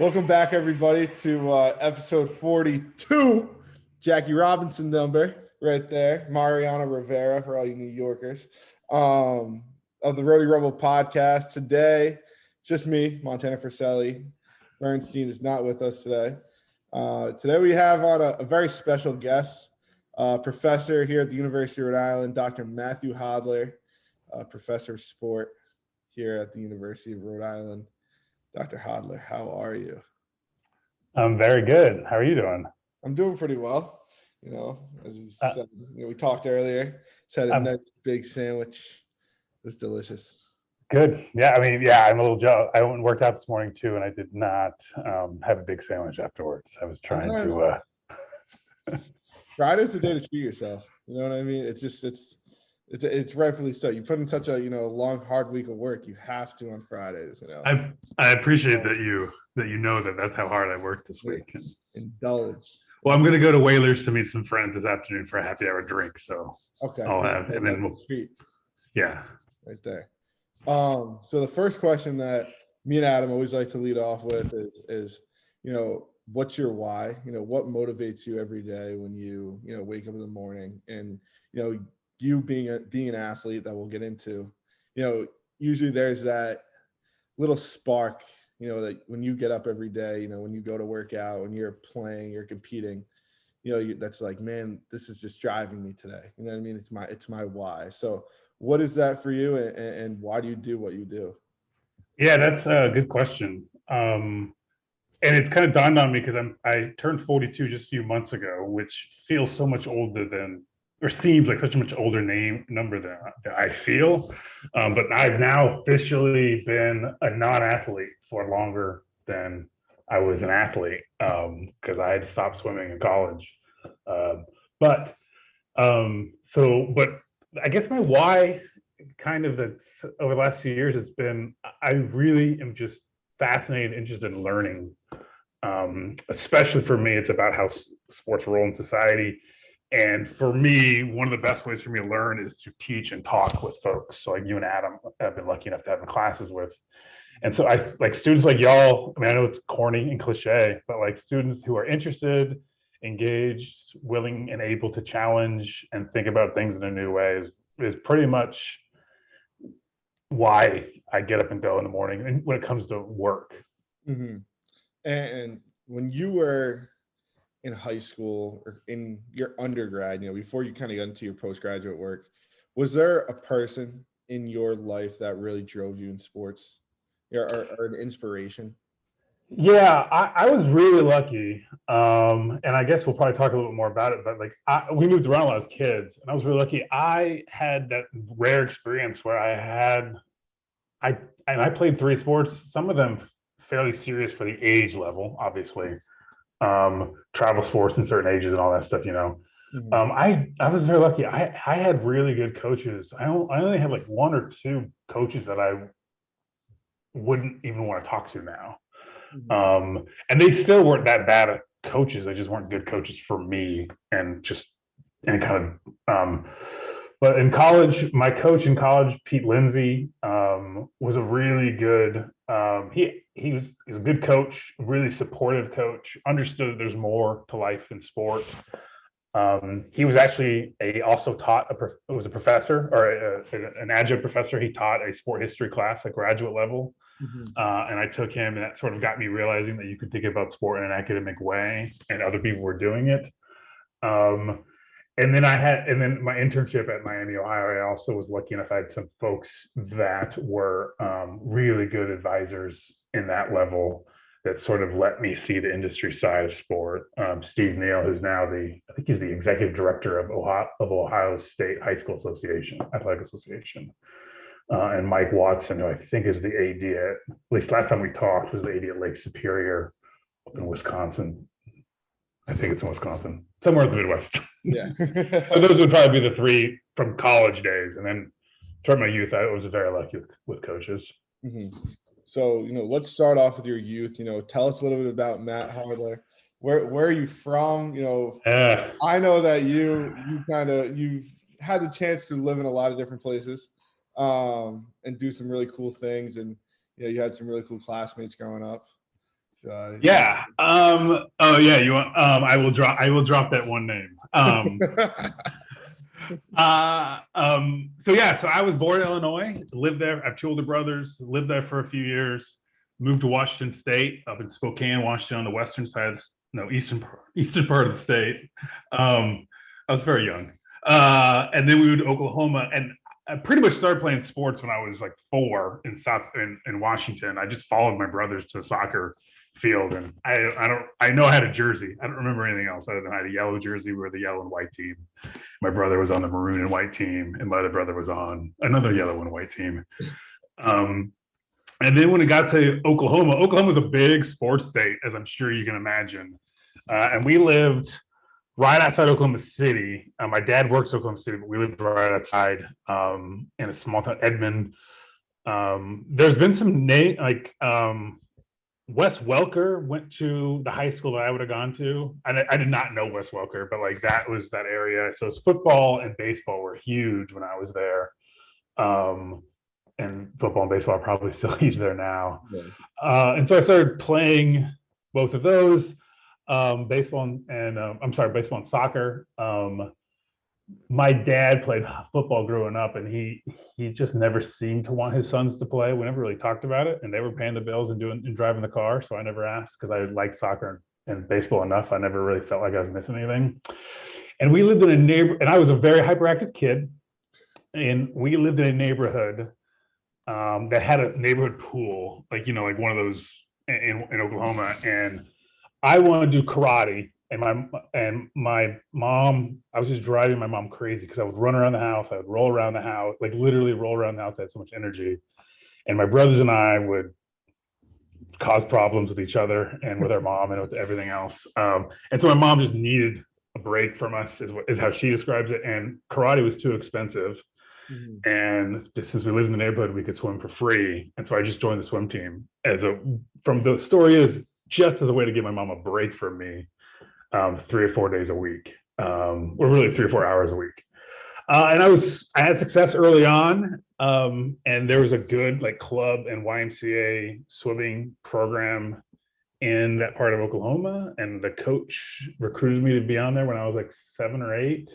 Welcome back, everybody, to episode 42. Jackie Robinson number right there. Mariano Rivera for all you New Yorkers of the Rhody Rebel podcast. Today, just me, Montana Friselli. Bernstein is not with us today. Today we have on a very special guest, professor here at the University of Rhode Island, Dr. Matthew Hodler, professor of sport here at the University of Rhode Island. Dr. Hodler, how are you? I'm very good. How are you doing? I'm doing pretty well. As we said, we talked earlier. Just had a nice big sandwich. It was delicious. Good. Yeah, I'm a little jealous. I went and worked out this morning too, and I did not have a big sandwich afterwards. I was trying to. Friday's the day to treat yourself. You know what I mean? It's rightfully so. You put in such a long, hard week of work. You have to on Fridays. I appreciate that you know that's how hard I worked this week. Indulge. Well, I'm going to go to Whalers to meet some friends this afternoon for a happy hour drink. So okay, I'll have, and then we'll treat. Yeah, right there. So the first question that me and Adam always like to lead off with is what's your why? What motivates you every day when you wake up in the morning, and you being an athlete that we'll get into, usually there's that little spark, that when you get up every day, when you go to work out, when you're playing, you're competing, that's like, man, this is just driving me today. You know what I mean? It's my why. So what is that for you, and why do you do what you do? Yeah, that's a good question. And it's kind of dawned on me because I turned 42 just a few months ago, which feels so much older than, or seems like such a much older number than I feel. But I've now officially been a non-athlete for longer than I was an athlete because I had to stop swimming in college. But I guess my why kind of that's over the last few years, it's been, I really am just fascinated, interested in learning. Especially for me, it's about how sports role in society. And for me, one of the best ways for me to learn is to teach and talk with folks. So like you and Adam have been lucky enough to have in classes with. And so I like students like y'all. I know it's corny and cliche, but like students who are interested, engaged, willing, and able to challenge and think about things in a new way is pretty much why I get up and go in the morning and when it comes to work. Mm-hmm. And when you were in high school or in your undergrad, before you kind of got into your postgraduate work, was there a person in your life that really drove you in sports, or an inspiration? Yeah, I was really lucky. And I guess we'll probably talk a little bit more about it, but like we moved around a lot as kids, and I was really lucky. I had that rare experience where I played 3 sports, some of them fairly serious for the age level, obviously. Travel sports in certain ages and all that stuff, Mm-hmm. I was very lucky. I had really good coaches. I only had like 1 or 2 coaches that I wouldn't even want to talk to now. Mm-hmm. And they still weren't that bad at coaches. They just weren't good coaches for me, and but in college, my coach in college, Pete Lindsay, was a really good. He was a good coach, really supportive coach. Understood there's more to life than sport. He was actually also taught was a professor or an adjunct professor. He taught a sport history class at graduate level. Mm-hmm. And I took him, and that sort of got me realizing that you could think about sport in an academic way, and other people were doing it. And then my internship at Miami, Ohio, I also was lucky enough. I had some folks that were really good advisors in that level that sort of let me see the industry side of sport. Steve Neal, who's now I think he's the executive director of Ohio State High School Association, Athletic Association. And Mike Watson, who I think is the AD at least last time we talked, was the AD at Lake Superior up in Wisconsin. I think it's in Wisconsin, somewhere in the Midwest. Yeah. So those would probably be the 3 from college days. And then toward my youth, I was very lucky with coaches. Mm-hmm. So, let's start off with your youth. Tell us a little bit about Matt Hodler. Where are you from? I know that you've had the chance to live in a lot of different places and do some really cool things. And, you had some really cool classmates growing up. Shy. Yeah. Oh yeah. You want? I will drop. I will drop that one name. So yeah. So I was born in Illinois. Lived there. I have two older brothers. Lived there for a few years. Moved to Washington State, up in Spokane, Washington, on the western side. No, eastern part of the state. I was very young. And then we moved to Oklahoma, and I pretty much started playing sports when I was like 4 in Washington. I just followed my brothers to the soccer field, and I know I had a jersey. I don't remember anything else other than I had a yellow jersey. We were the yellow and white team. My brother was on the maroon and white team, and my other brother was on another yellow and white team. And then when it got to Oklahoma was a big sports state, as I'm sure you can imagine. And we lived right outside Oklahoma City. My dad works in Oklahoma City, but we lived right outside in a small town, Edmond. There's been some Wes Welker went to the high school that I would have gone to. I did not know Wes Welker, but like that was that area. So it's football and baseball were huge when I was there. And football and baseball are probably still huge there now. Yeah. And so I started playing both of those, baseball and soccer. My dad played football growing up, and he just never seemed to want his sons to play. We never really talked about it, and they were paying the bills and driving the car, so I never asked because I liked soccer and baseball enough. I never really felt like I was missing anything. And we lived in and I was a very hyperactive kid, and we lived in a neighborhood that had a neighborhood pool, like one of those in Oklahoma. And I wanted to do karate, and my mom, I was just driving my mom crazy because I would run around the house, I would roll around the house, like literally roll around the house. I had so much energy, and my brothers and I would cause problems with each other and with our mom and with everything else. And so my mom just needed a break from us, is how she describes it. And karate was too expensive. Mm-hmm. And since we lived in the neighborhood, we could swim for free. And so I just joined the swim team from the story is just as a way to give my mom a break from me, 3 or 4 days a week, or really 3 or 4 hours a week. And I had success early on. And there was a good club and YMCA swimming program in that part of Oklahoma. And the coach recruited me to be on there when I was like 7 or 8.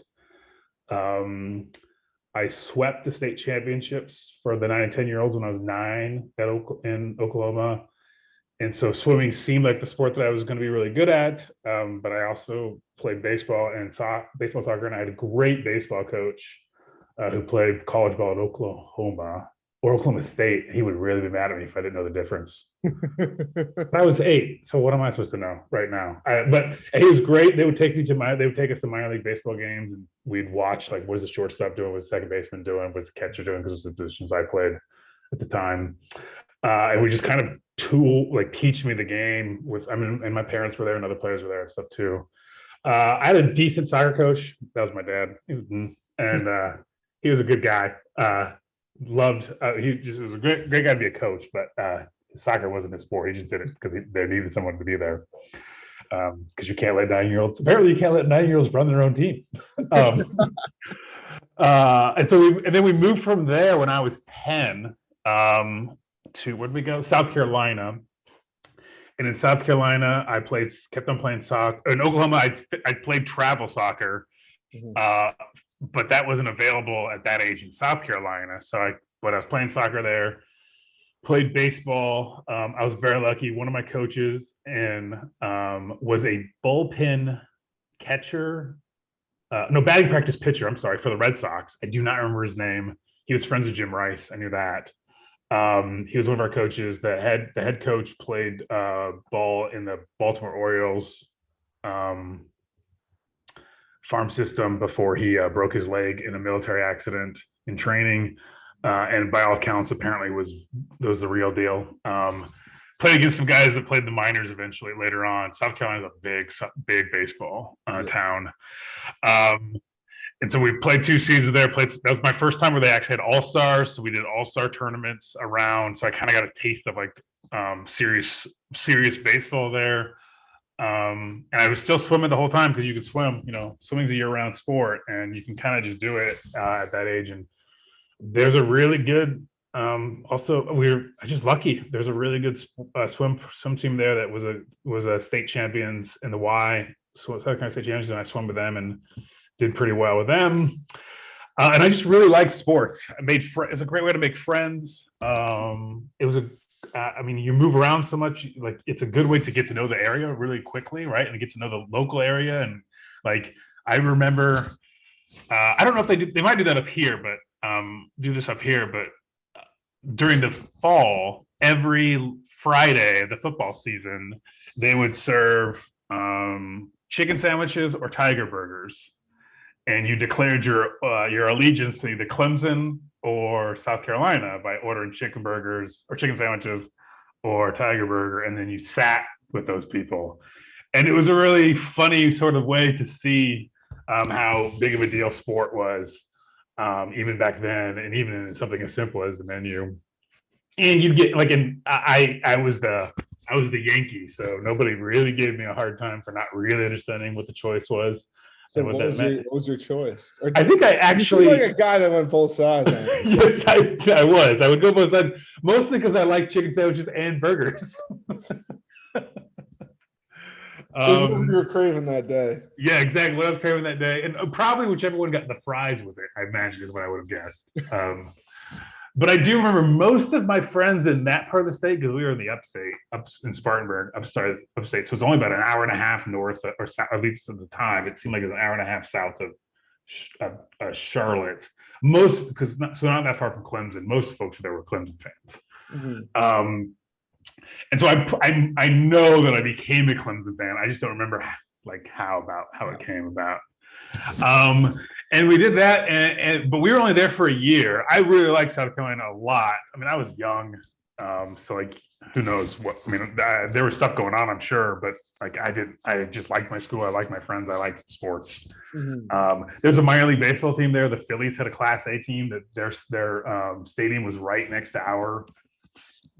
I swept the state championships for the 9 and 10-year-olds when I was 9 in Oklahoma. And so swimming seemed like the sport that I was going to be really good at. But I also played baseball and soccer. And I had a great baseball coach who played college ball at Oklahoma or Oklahoma State. He would really be mad at me if I didn't know the difference. I was 8. So what am I supposed to know right now? But he was great. They would take us to minor league baseball games, and we'd watch what is the shortstop doing, what's the second baseman doing, what's the catcher doing, because it was the positions I played at the time. And we just kind of teach me the game and my parents were there and other players were there and stuff too. I had a decent soccer coach. That was my dad. And he was a good guy. He was a great guy to be a coach, but soccer wasn't his sport. He just did it because they needed someone to be there. Because you can't let 9-year-olds. Apparently, you can't let 9-year-olds run their own team. And then we moved from there when I was 10 to where did we go? South Carolina. And in South Carolina, I kept on playing soccer. In Oklahoma, I played travel soccer. Mm-hmm. But that wasn't available at that age in South Carolina. But I was playing soccer there, played baseball. I was very lucky. One of my coaches was a bullpen catcher. Batting practice pitcher, I'm sorry, for the Red Sox. I do not remember his name. He was friends with Jim Rice. I knew that. He was one of our coaches. The head coach played ball in the Baltimore Orioles farm system before he broke his leg in a military accident in training, and by all accounts apparently was the real deal. Played against some guys that played the minors eventually later on. South Carolina's a big baseball town, and so we played 2 seasons there. That was my first time where they actually had all-stars, so we did all-star tournaments around, so I kind of got a taste of serious baseball there. And I was still swimming the whole time because you could swim. Swimming's a year-round sport, and you can kind of just do it at that age. And there's a really good Also, I just lucky. There's a really good swim team there that was a state champions in the Y, South Carolina State champions, and I swam with them and did pretty well with them. And I just really like sports. It's a great way to make friends. It was I mean, you move around so much, like it's a good way to get to know the area really quickly, right? And to get to know the local area. And like, I remember, I don't know if they might do that up here, but do this up here, but during the fall, every Friday, the football season, they would serve chicken sandwiches or tiger burgers, and you declared your allegiance to either Clemson or South Carolina by ordering chicken burgers or chicken sandwiches or tiger burger, and then you sat with those people. And it was a really funny sort of way to see how big of a deal sport was, even back then, and even in something as simple as the menu. And you'd get like, I was the Yankee, so nobody really gave me a hard time for not really understanding what the choice was. So what was your choice? Or I think I actually like a guy that went both sides. Yes, I was. I would go both sides, mostly because I like chicken sandwiches and burgers. What you were craving that day. Yeah, exactly what I was craving that day. And probably whichever one got the fries with it, I imagine, is what I would have guessed. But I do remember most of my friends in that part of the state, because we were in the upstate, up in Spartanburg, upstate. So it's only about an hour and a half north, or south, at least at the time. It seemed like it was an hour and a half south of Charlotte. So not that far from Clemson. Most folks there were Clemson fans. Mm-hmm. And so I know that I became a Clemson fan. I just don't remember how it came about. And we did that, but we were only there for a year. I really liked South Carolina a lot. I mean, I was young, so like, who knows what? I mean, there was stuff going on, I'm sure, but like, I just liked my school. I liked my friends. I liked sports. Mm-hmm. There's a minor league baseball team there. The Phillies had a Class A team that their stadium was right next to our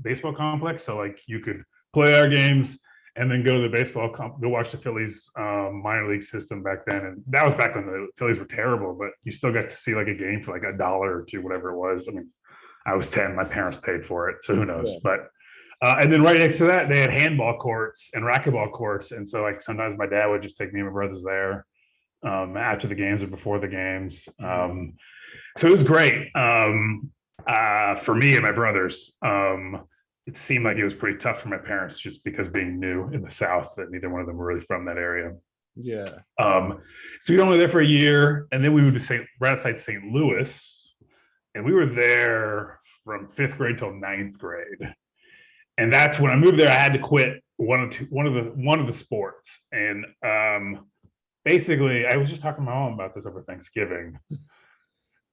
baseball complex, so like you could play our games and then go to the go watch the Phillies minor league system back then. And that was back when the Phillies were terrible, but you still got to see like a game for like $1 or $2, whatever it was. I mean, I was 10, my parents paid for it, so who knows? Yeah. But and then right next to that, they had handball courts and racquetball courts. And so like sometimes my dad would just take me and my brothers there after the games or before the games. So it was great for me and my brothers. It seemed like it was pretty tough for my parents just because being new in the South, that neither one of them were really from that area. Yeah. So we were only there for a year, and then we moved to right outside St. Louis, and we were there from 5th grade till 9th grade. And that's when I moved there. I had to quit one of the sports, and basically, I was just talking to my mom about this over Thanksgiving.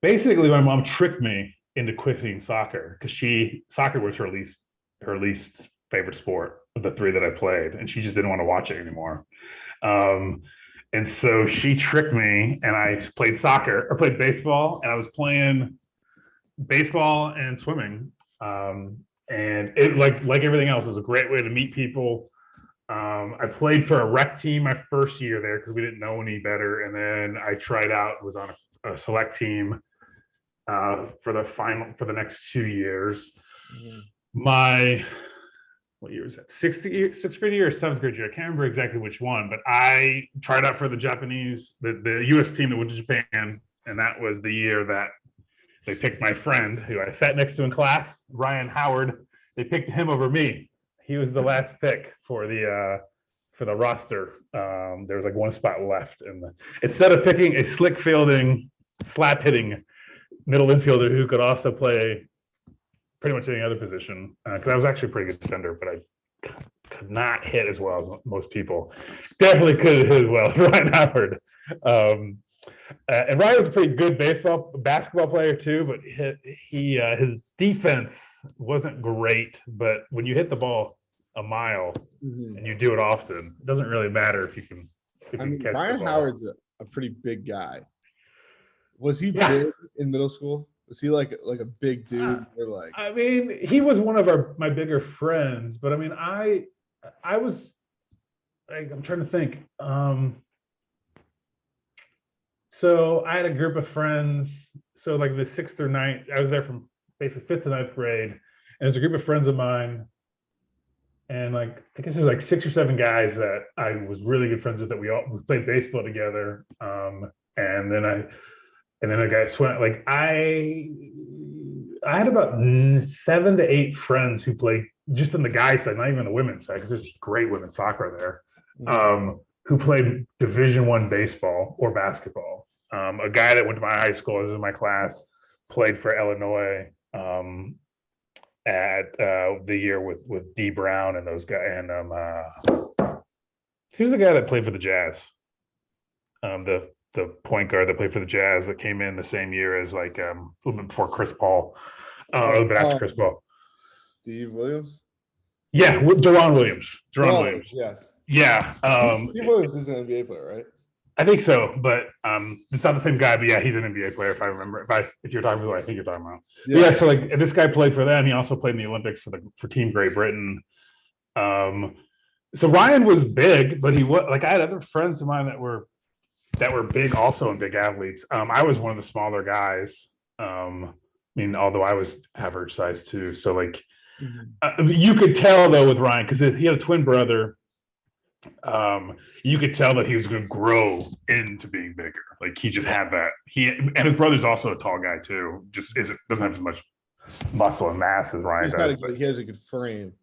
Basically, my mom tricked me into quitting soccer because soccer was her least favorite sport of the 3 that I played, and she just didn't want to watch it anymore. And so she tricked me, and I played baseball, and I was playing baseball and swimming. And it like everything else, is a great way to meet people. I played for a rec team my first year there because we didn't know any better, and then I tried out, was on a select team for the next 2 years. Mm-hmm. What year was that? Sixth grade year or 7th grade year? I can't remember exactly which one, but I tried out for the U.S. team that went to Japan, and that was the year that they picked my friend who I sat next to in class, Ryan Howard. They picked him over me. He was the last pick for the roster. There was like one spot left, and instead of picking a slick fielding, slap hitting middle infielder who could also play pretty much any other position, because I was actually a pretty good defender, but I could not hit as well as most people. Definitely could hit as well as Ryan Howard. And Ryan was a pretty good basketball player too, but his defense wasn't great. But when you hit the ball a mile, mm-hmm. and you do it often, it doesn't really matter if you can. Ryan Howard's a pretty big guy. Was he big in middle school? Was he like a big dude? Or like? I mean, he was one of my bigger friends, but I mean, I was like, I'm trying to think. So I had a group of friends. So like the 6th through 9th, I was there from basically 5th to 9th grade. And there's a group of friends of mine. And like, I guess there's like 6 or 7 guys that I was really good friends with that we played baseball together. And then I got swim. Like I had about 7 to 8 friends who played just in the guys side, not even the women's side, because there's great women's soccer there. Who played Division I baseball or basketball. A guy that went to my high school, was in my class, played for Illinois at the year with D Brown and those guys. And he was the guy that played for the Jazz. The point guard that played for the Jazz that came in the same year as like a little bit before Chris Paul, a little bit after Chris Paul. Steve Williams. Yeah, Deron Williams. Deron Williams. Yes. Yeah. Steve Williams is an NBA player, right? I think so, but it's not the same guy. But yeah, he's an NBA player if I remember. If you're talking about what I think you're talking about. Yeah. So like this guy played for them. He also played in the Olympics for Team Great Britain. So Ryan was big, but he was like I had other friends of mine that were big also and big athletes. I was one of the smaller guys. I mean, although I was average size too. So like you could tell though with Ryan, because he had a twin brother. You could tell that he was going to grow into being bigger. Like he just had that. And his brother's also a tall guy too. Just doesn't have as much muscle and mass as Ryan does. He has a good frame.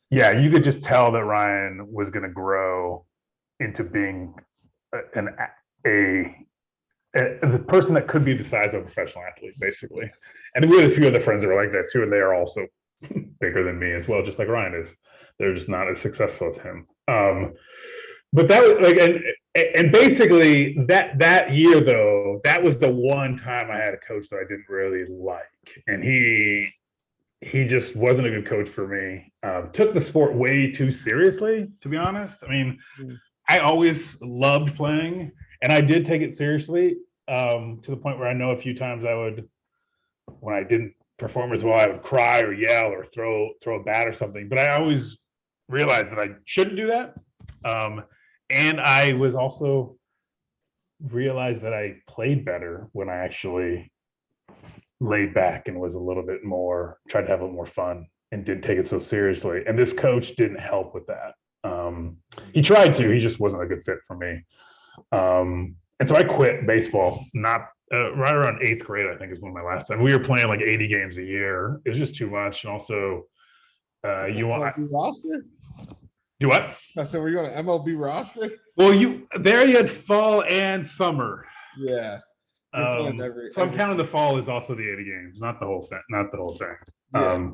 Yeah, you could just tell that Ryan was going to grow into being the person that could be the size of a professional athlete, basically. And we had a few other friends that were like that too, and they are also bigger than me as well, just like Ryan is. They're just not as successful as him. But that was like, and basically that year though, that was the one time I had a coach that I didn't really like, and he just wasn't a good coach for me. Took the sport way too seriously, to be honest. I mean, I always loved playing, and I did take it seriously to the point where I know a few times when I didn't perform as well, I would cry or yell or throw a bat or something. But I always realized that I shouldn't do that. And I was also realized that I played better when I actually laid back and was a little bit more, tried to have a little more fun and didn't take it so seriously. And this coach didn't help with that. He tried to, he just wasn't a good fit for me. And so I quit baseball, not right around 8th grade, I think is one of my last time. We were playing like 80 games a year. It was just too much. And also you want roster? Do what? So were you on an MLB roster? Well, you had fall and summer. Yeah. So I'm counting the fall is also the 80 games, not the whole thing. Yeah.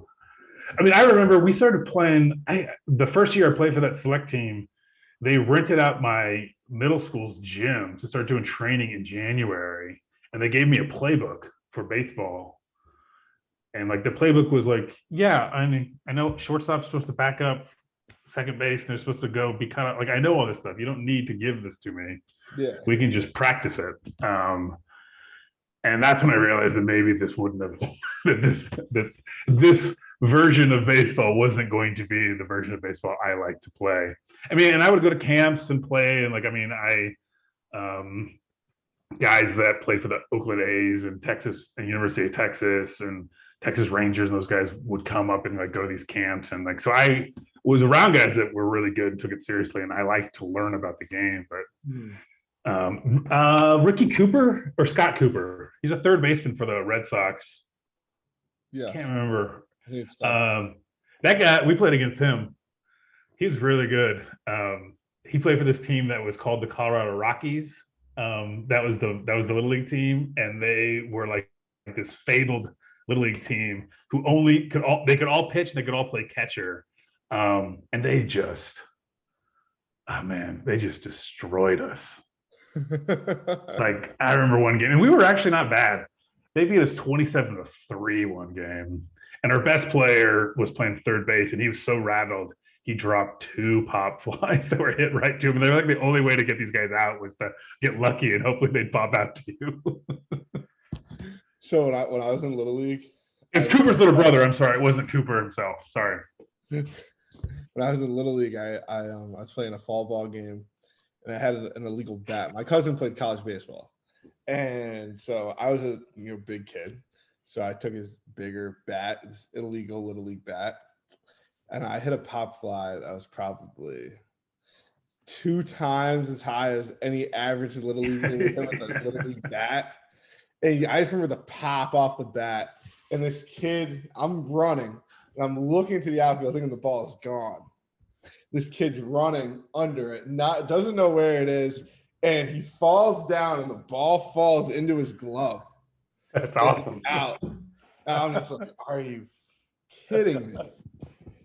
I mean, I remember we started playing. The first year I played for that select team, they rented out my middle school's gym to start doing training in January, and they gave me a playbook for baseball. And like the playbook was like, yeah, I mean, I know shortstop's supposed to back up second base, and they're supposed to go be kind of like, I know all this stuff. You don't need to give this to me. Yeah. We can just practice it. And that's when I realized that maybe this wouldn't have that this version of baseball wasn't going to be the version of baseball I like to play. I mean, and I would go to camps and play, and like, I mean, guys that played for the Oakland A's and Texas and University of Texas and Texas Rangers, and those guys would come up and like go to these camps, and like, so I was around guys that were really good and took it seriously, and I liked to learn about the game. But Ricky Cooper or Scott Cooper, he's a third baseman for the Red Sox. Yeah, can't remember. That guy, we played against him. He was really good. He played for this team that was called the Colorado Rockies. That was the Little League team, and they were like this fabled Little League team who could all pitch and they could all play catcher. And they just destroyed us. Like, I remember one game, and we were actually not bad. They beat us 27-3 one game, and our best player was playing third base, and he was so rattled he dropped 2 pop flies that were hit right to him. And they're like, the only way to get these guys out was to get lucky and hopefully they'd pop out to you. So when I was in Little League, it's Cooper's little brother. I'm sorry, it wasn't Cooper himself. Sorry. When I was in Little League, I was playing a fall ball game, and I had an illegal bat. My cousin played college baseball, and so I was a big kid. So I took his bigger bat, his illegal Little League bat, and I hit a pop fly that was probably 2 times as high as any average Little League with a Little League bat. And I just remember the pop off the bat. And this kid, I'm running, and I'm looking to the outfield thinking the ball is gone. This kid's running under it, doesn't know where it is, and he falls down, and the ball falls into his glove. That's awesome. Out. And I'm just like, are you kidding me?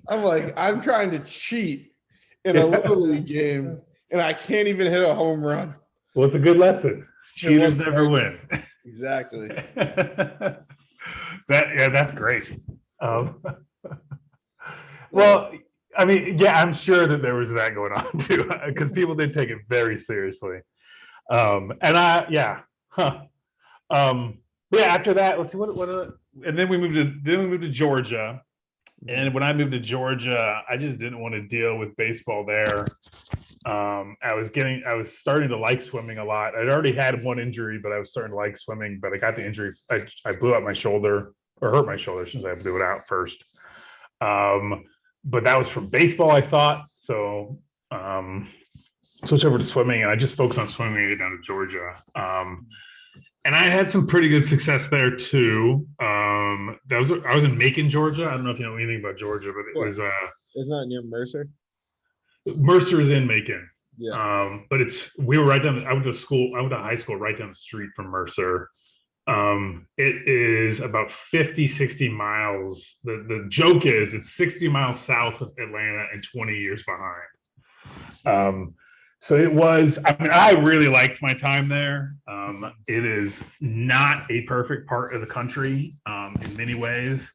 I'm like, I'm trying to cheat in a Little League game, and I can't even hit a home run. Well, it's a good lesson. Cheaters never win. Exactly. That's great. Well, I mean, yeah, I'm sure that there was that going on too, because people did take it very seriously. After that, let's see and then we moved to Georgia. And when I moved to Georgia, I just didn't want to deal with baseball there. I was starting to like swimming a lot. I'd already had one injury, but I was starting to like swimming. But I got the injury. I blew out my shoulder, or hurt my shoulder since I blew it out first. But that was from baseball, I thought. So switched over to swimming, and I just focused on swimming down to Georgia. And I had some pretty good success there too. I was in Macon, Georgia. I don't know if you know anything about Georgia, but it was isn't that near Mercer? Mercer is in Macon. Yeah. But we were right down. I went to high school right down the street from Mercer. It is about 50, 60 miles. The joke is it's 60 miles south of Atlanta and 20 years behind. So it was, I mean, I really liked my time there. It is not a perfect part of the country in many ways.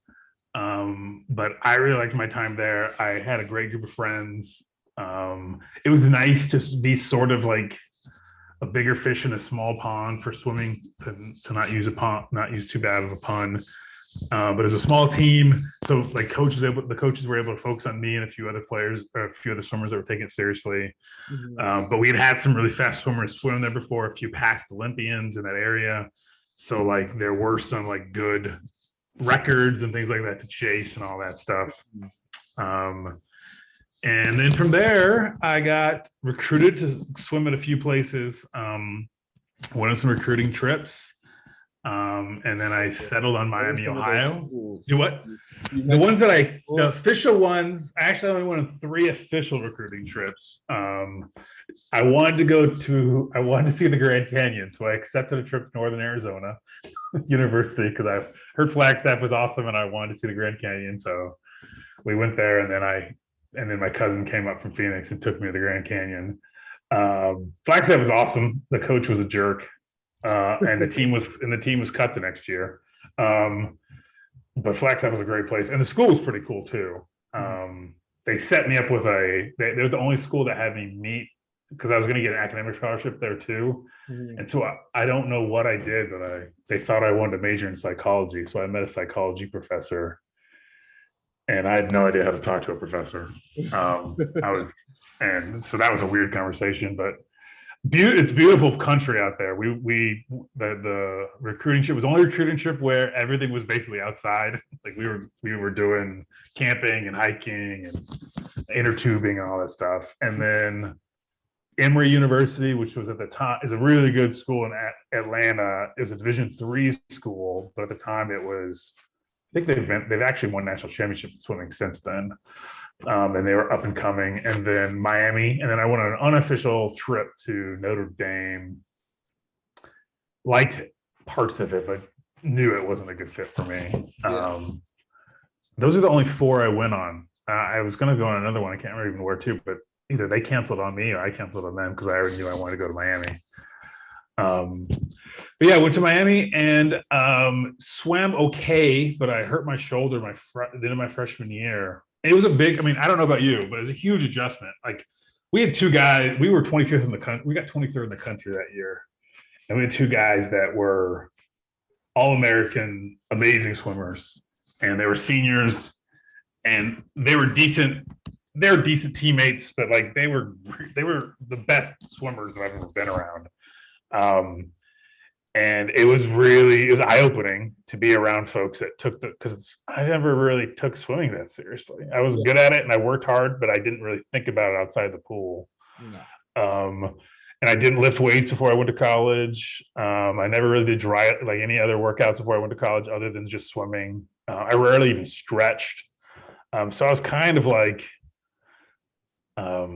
But I really liked my time there. I had a great group of friends. It was nice to be sort of like a bigger fish in a small pond for swimming, to not use too bad of a pun. But as a small team, so like the coaches were able to focus on me and a few other players, or a few other swimmers that were taking it seriously. But we had some really fast swimmers swim there before, a few past Olympians in that area. So like there were some like good records and things like that to chase and all that stuff. And then from there, I got recruited to swim at a few places. Went on some recruiting trips. And then I settled on Miami, Ohio. You what? The ones that the official ones, actually I only went on 3 official recruiting trips. I wanted to see the Grand Canyon. So I accepted a trip to Northern Arizona University because I heard Flagstaff was awesome and I wanted to see the Grand Canyon. So we went there, and then my cousin came up from Phoenix and took me to the Grand Canyon. Flagstaff was awesome. The coach was a jerk. And the team was cut the next year. But Flagstaff was a great place, and the school was pretty cool too. They set me up with they're the only school that had me meet, because I was going to get an academic scholarship there too. And so I don't know what I did, but they thought I wanted to major in psychology. So I met a psychology professor, and I had no idea how to talk to a professor. And so that was a weird conversation, but it's beautiful country out there. The recruiting trip was the only recruiting trip where everything was basically outside. Like we were doing camping and hiking and inner tubing and all that stuff. And then Emory University, which was at the time is a really good school in Atlanta. It was a Division III school, but at the time it was, I think they've actually won national championship in swimming since then. And they were up and coming. And then Miami, and then I went on an unofficial trip to Notre Dame. Liked parts of it, but knew it wasn't a good fit for me. Yeah. Those are the only 4 I went on. I was going to go on another one. I can't remember even where to, but either they canceled on me or I canceled on them because I already knew I wanted to go to Miami. But yeah, I went to Miami and swam okay, but I hurt my shoulder the end of my freshman year. It was a big, I mean, I don't know about you, but it was a huge adjustment. Like we had 2 guys, we were 25th in the country. We got 23rd in the country that year. And we had 2 guys that were all-American, amazing swimmers. And they were seniors and they were decent teammates, but like they were the best swimmers that I've ever been around. And it was eye-opening to be around folks that because I never really took swimming that seriously. I was good at it and I worked hard, but I didn't really think about it outside the pool. No. And I didn't lift weights before I went to college. I never really did like any other workouts before I went to college other than just swimming. I rarely even stretched. So I was kind of like a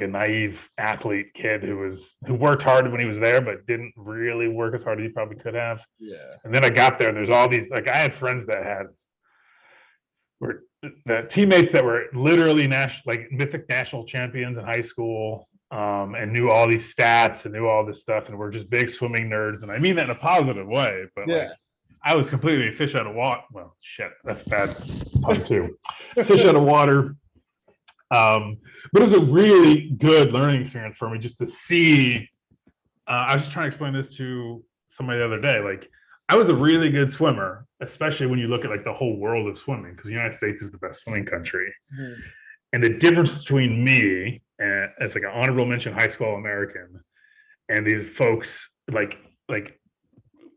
naive athlete kid who worked hard when he was there, but didn't really work as hard as he probably could have. Yeah. And then I got there, and there's all these, like, I had friends that were the teammates that were literally mythic national champions in high school, and knew all these stats and knew all this stuff, and were just big swimming nerds. And I mean that in a positive way, but like, I was completely a fish out of water. Well, shit, that's bad pun too. Fish out of water. But it was a really good learning experience for me just to see. I was just trying to explain this to somebody the other day. Like, I was a really good swimmer, especially when you look at like the whole world of swimming, because the United States is the best swimming country. Mm-hmm. And the difference between me and as like an honorable mention high school American and these folks, like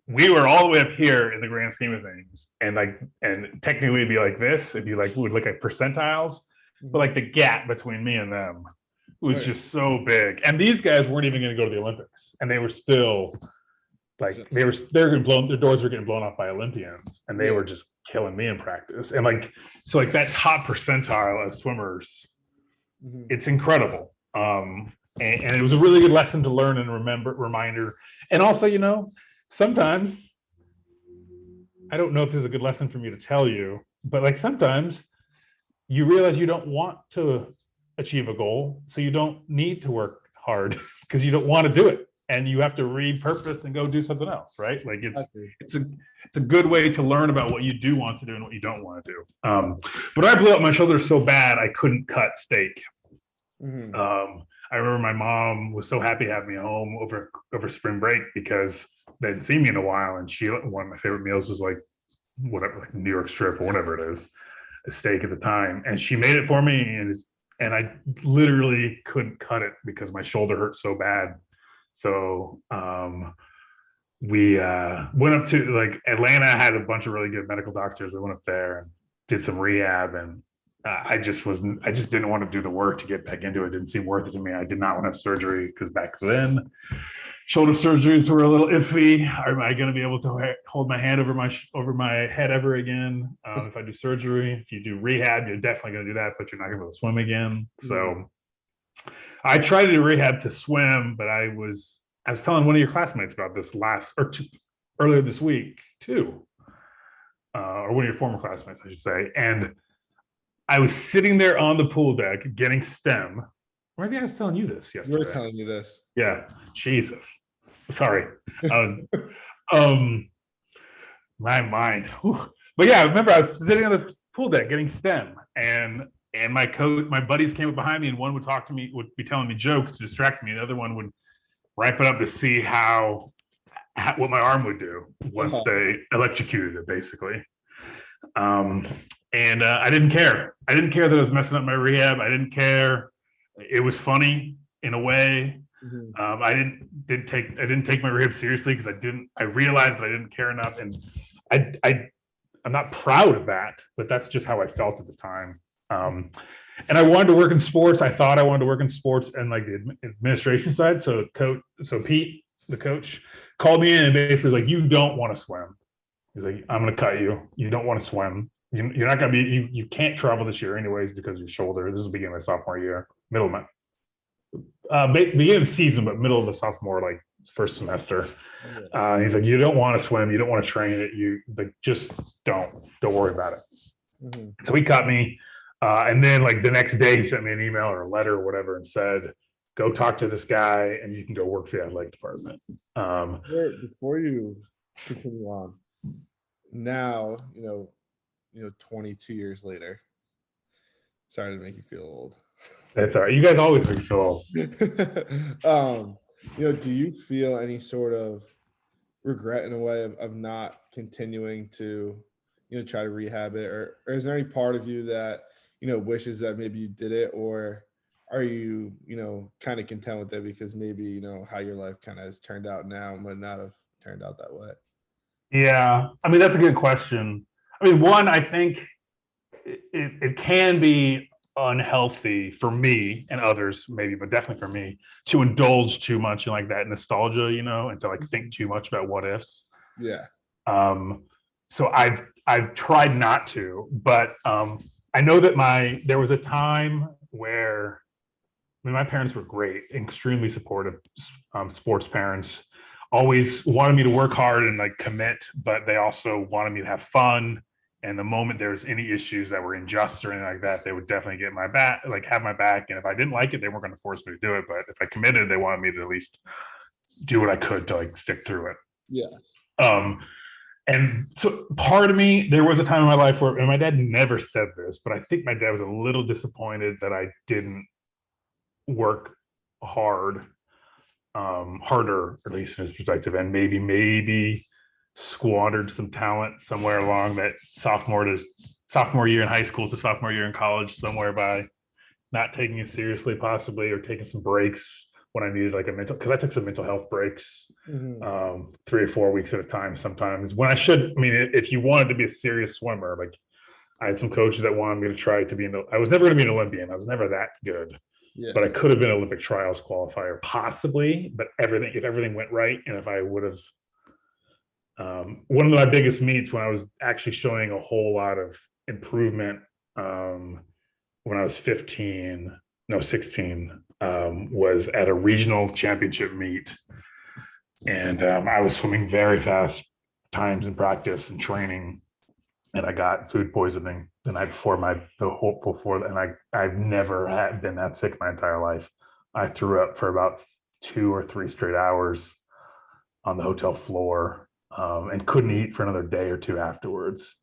we were all the way up here in the grand scheme of things, and technically it'd be like this if you would look at percentiles. But like the gap between me and them was just so big. And these guys weren't even going to go to the Olympics, and they were still like their doors were getting blown off by Olympians, and they were just killing me in practice. And so that top percentile of swimmers, it's incredible. And it was a really good lesson to learn and reminder. And also, sometimes I don't know if this is a good lesson for me to tell you, but like sometimes you realize you don't want to achieve a goal, so you don't need to work hard because you don't want to do it, and you have to repurpose and go do something else, right? Like it's a good way to learn about what you do want to do and what you don't want to do. But I blew up my shoulder so bad I couldn't cut steak. Mm-hmm. I remember my mom was so happy to have me home over spring break because they hadn't seen me in a while, and one of my favorite meals was like New York strip or whatever it is. A steak at the time, and she made it for me, and I literally couldn't cut it because my shoulder hurt so bad. So we went up to Atlanta. Had a bunch of really good medical doctors. We went up there and did some rehab, and I just didn't want to do the work to get back into it. It didn't seem worth it to me. I did not want to have surgery because back then shoulder surgeries were a little iffy. Am I going to be able to hold my hand over my head ever again if I do surgery? If you do rehab, you're definitely going to do that, but you're not going to be able to swim again. So I tried to do rehab to swim, but I was telling one of your classmates about this earlier this week too, or one of your former classmates, I should say. And I was sitting there on the pool deck getting STEM. Maybe I was telling you this yesterday. You were telling me this. Yeah. Jesus. Sorry. My mind. Whew. But yeah, I remember I was sitting on the pool deck getting STEM, and my buddies came up behind me, and one would talk to me, would be telling me jokes to distract me. The other one would ramp it up to see what my arm would do once they electrocuted it, basically. And I didn't care. I didn't care that I was messing up my rehab. I didn't care. It was funny in a way. Mm-hmm. I didn't take my rehab seriously because I realized that I didn't care enough, and I'm not proud of that, but that's just how I felt at the time. And I wanted to work in sports. I thought I wanted to work in sports and like the administration side. So Pete, the coach, called me in and basically was like, "You don't want to swim." He's like, "I'm going to cut you. You don't want to swim. You're not going to be. You can't travel this year anyways because of your shoulder. This is the beginning of my sophomore year, beginning of the season, but middle of the sophomore, like first semester." He's like, "You don't want to swim. You don't want to train it. You just don't worry about it." Mm-hmm. So he cut me. And then like the next day he sent me an email or a letter or whatever and said, "Go talk to this guy and you can go work for the athletic department." Before you continue on, now, 22 years later, sorry to make you feel old. That's all right. You guys always make me feel old. Do you feel any sort of regret in a way of not continuing to, try to rehab it, or is there any part of you that, wishes that maybe you did it, or are you, kind of content with it because maybe, how your life kind of has turned out now might not have turned out that way? Yeah, I mean, that's a good question. I mean, one, I think it can be unhealthy for me and others maybe, but definitely for me, to indulge too much in like that nostalgia, and to like think too much about what ifs. Yeah. So I've tried not to, but I know that there was a time where, I mean, my parents were great, extremely supportive, sports parents, always wanted me to work hard and like commit, but they also wanted me to have fun. And the moment there's any issues that were unjust or anything like that, they would definitely get my back, like have my back. And if I didn't like it, they weren't going to force me to do it. But if I committed, they wanted me to at least do what I could to like stick through it. Yeah. And so part of me, there was a time in my life where, and my dad never said this, but I think my dad was a little disappointed that I didn't work hard, harder, at least in his perspective, and maybe squandered some talent somewhere along that sophomore year in high school to sophomore year in college, somewhere by not taking it seriously, possibly, or taking some breaks when I needed like because I took some mental health breaks, 3 or 4 weeks at a time sometimes, when I should. I mean, if you wanted to be a serious swimmer, like I had some coaches that wanted me to try to be I was never going to be an Olympian. I was never that good. Yeah. But I could have been an Olympic trials qualifier, possibly. But if everything went right, and if I would have, one of my biggest meets when I was actually showing a whole lot of improvement, when I was 16, was at a regional championship meet, and I was swimming very fast times in practice and training, and I got food poisoning the night before and I've never been that sick my entire life. I threw up for about 2 or 3 straight hours on the hotel floor, and couldn't eat for another day or two afterwards.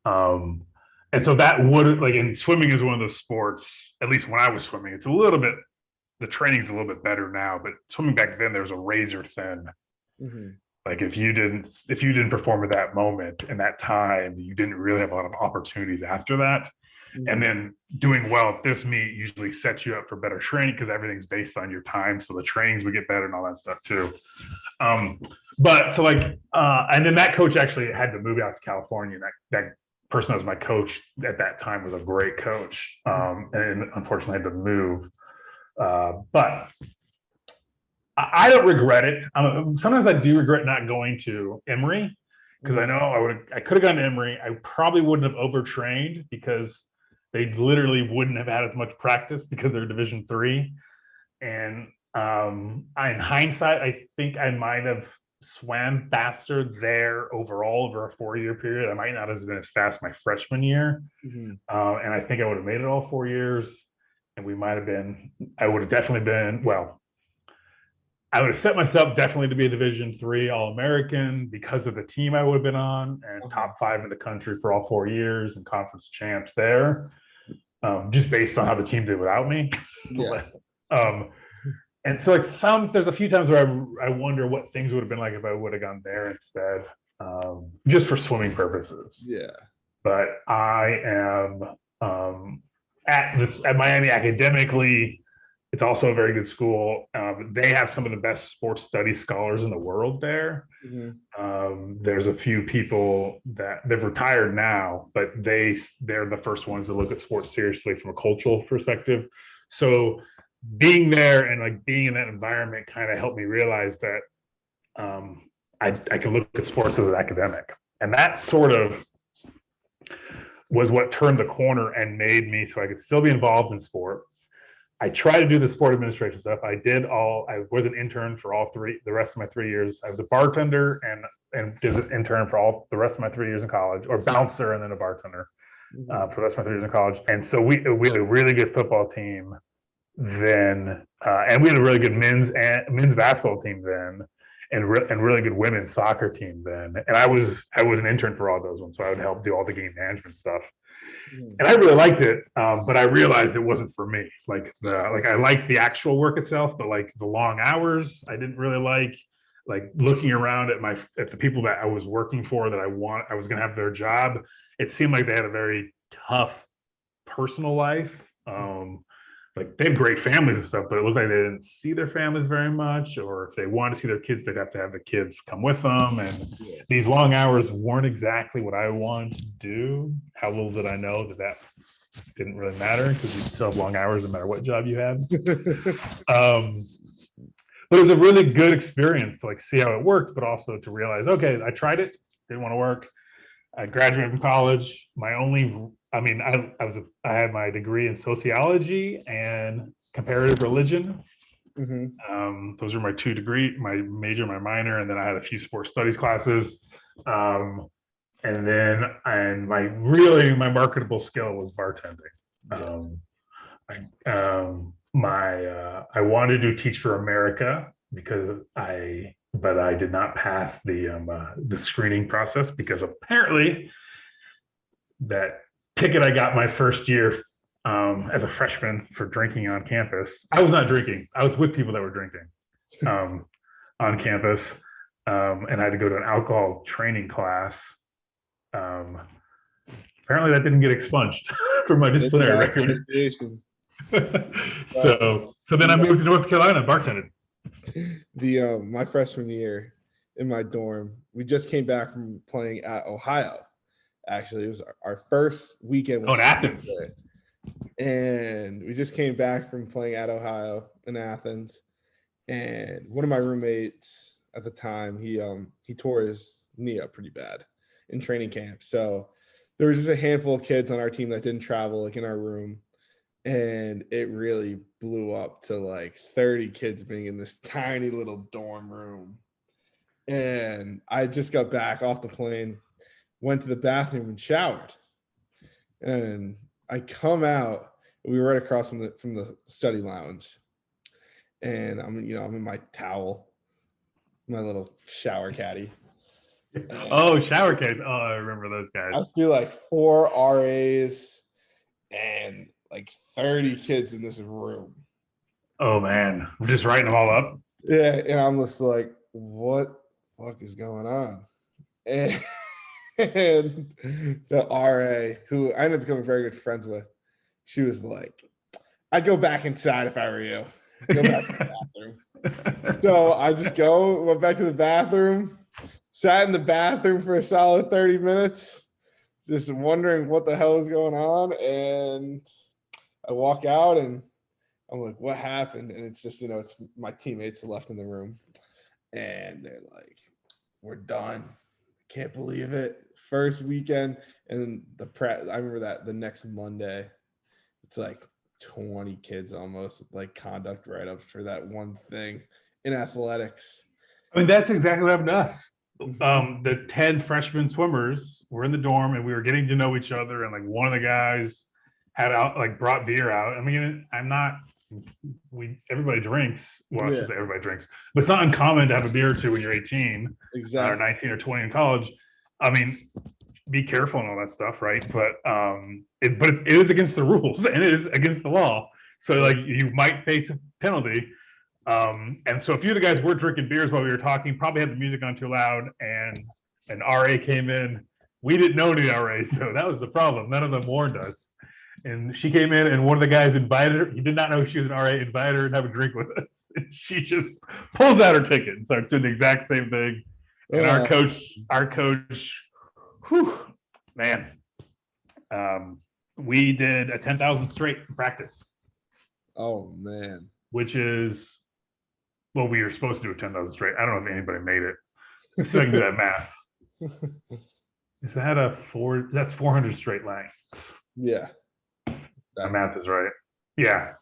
And so that would, like, and swimming is one of those sports, at least when I was swimming, it's a little bit, the training's a little bit better now, but swimming back then, there was a razor thin. Like if you didn't perform at that moment and that time, you didn't really have a lot of opportunities after that. And then doing well at this meet usually sets you up for better training because everything's based on your time. So the trainings would get better and all that stuff too. But so like, and then that coach actually had to move out to California. That person that was my coach at that time was a great coach, and unfortunately had to move. But I don't regret it. Sometimes I do regret not going to Emory, because I know I could have gone to Emory. I probably wouldn't have overtrained because they literally wouldn't have had as much practice because they're Division III. And in hindsight, I think I might have swam faster there overall over a 4-year period. I might not have been as fast my freshman year. And I think I would have made it all 4 years. And I would have definitely been, well, I would have set myself definitely to be a Division III All-American because of the team I would have been on, and top 5 in the country for all 4 years and conference champs there, just based on how the team did without me. Yeah. And so like there's a few times where I wonder what things would have been like if I would have gone there instead, just for swimming purposes. Yeah. But I am at Miami academically. It's also a very good school. They have some of the best sports studies scholars in the world there. There's a few people that they've retired now, but they're the first ones to look at sports seriously from a cultural perspective. So being there and like being in that environment kind of helped me realize that I can look at sports as an academic. And that sort of was what turned the corner and made me so I could still be involved in sport. I tried to do the sport administration stuff. I was an intern for the rest of my 3 years. I was a bartender and did an intern for the rest of my 3 years in college, or bouncer and then a bartender for the rest of my 3 years in college. And so we had a really good football team then, and we had a really good men's basketball team then, and really good women's soccer team then. And I was an intern for all those ones, so I would help do all the game management stuff. And I really liked it, but I realized it wasn't for me. Like I liked the actual work itself, but like the long hours, I didn't really like. Like looking around at the people that I was working for that I was going to have their job. It seemed like they had a very tough personal life, like they had great families and stuff, but it was like they didn't see their families very much, or if they wanted to see their kids, they'd have to have the kids come with them. And these long hours weren't exactly what I wanted to do. How little did I know that didn't really matter, because you still have long hours no matter what job you had. But it was a really good experience to like see how it worked, but also to realize, okay, I tried it, didn't want to work. I graduated from college. I had my degree in sociology and comparative religion. Those were my two degrees, my major, my minor, and then I had a few sports studies classes. And my marketable skill was bartending. I wanted to teach for America but I did not pass the screening process, because apparently that ticket I got my first year as a freshman for drinking on campus. I was not drinking. I was with people that were drinking on campus, and I had to go to an alcohol training class. Apparently that didn't get expunged from my disciplinary record. So then I moved to North Carolina and bartended. My freshman year in my dorm, we just came back from playing at Ohio. Actually, it was our first weekend. In Athens. And we just came back from playing at Ohio in Athens. And one of my roommates at the time, he tore his knee up pretty bad in training camp. So there was just a handful of kids on our team that didn't travel, like in our room. And it really blew up to like 30 kids being in this tiny little dorm room. And I just got back off the plane, went to the bathroom and showered. And I come out, we were right across from the study lounge. And I'm in my towel, my little shower caddy. Shower caddy. Oh, I remember those guys. I feel like 4 RAs and like 30 kids in this room. Oh man, I'm just writing them all up. Yeah, and I'm just like, what the fuck is going on? And the RA, who I ended up becoming very good friends with, she was like, I'd go back inside if I were you. Go back to the bathroom. So I just went back to the bathroom, sat in the bathroom for a solid 30 minutes, just wondering what the hell was going on. And I walk out and I'm like, what happened? And it's just, it's my teammates left in the room. And they're like, we're done. Can't believe it. First weekend. And then I remember that the next Monday, it's like 20 kids almost, like conduct write-ups for that one thing in athletics. I mean, that's exactly what happened to us. The 10 freshman swimmers were in the dorm and we were getting to know each other. And like one of the guys brought beer out. I mean, everybody drinks. Well, I should say everybody drinks, but it's not uncommon to have a beer or two when you're 18, or 19 or 20 in college. I mean, be careful and all that stuff, right? But it is against the rules and it is against the law. So like you might face a penalty. And so a few of the guys were drinking beers while we were talking, probably had the music on too loud, and an RA came in. We didn't know any RAs, so that was the problem. None of them warned us. And she came in, and one of the guys invited her. He did not know she was an RA. Invited her to have a drink with us. And she just pulls out her ticket and starts doing the exact same thing. And our coach, whew, man, we did a 10,000 straight practice. Oh man, which is, well, we were supposed to do a 10,000 straight. I don't know if anybody made it. Let's see if I can do that math. Is that that's 400 straight lengths. Yeah. My math is right. Yeah.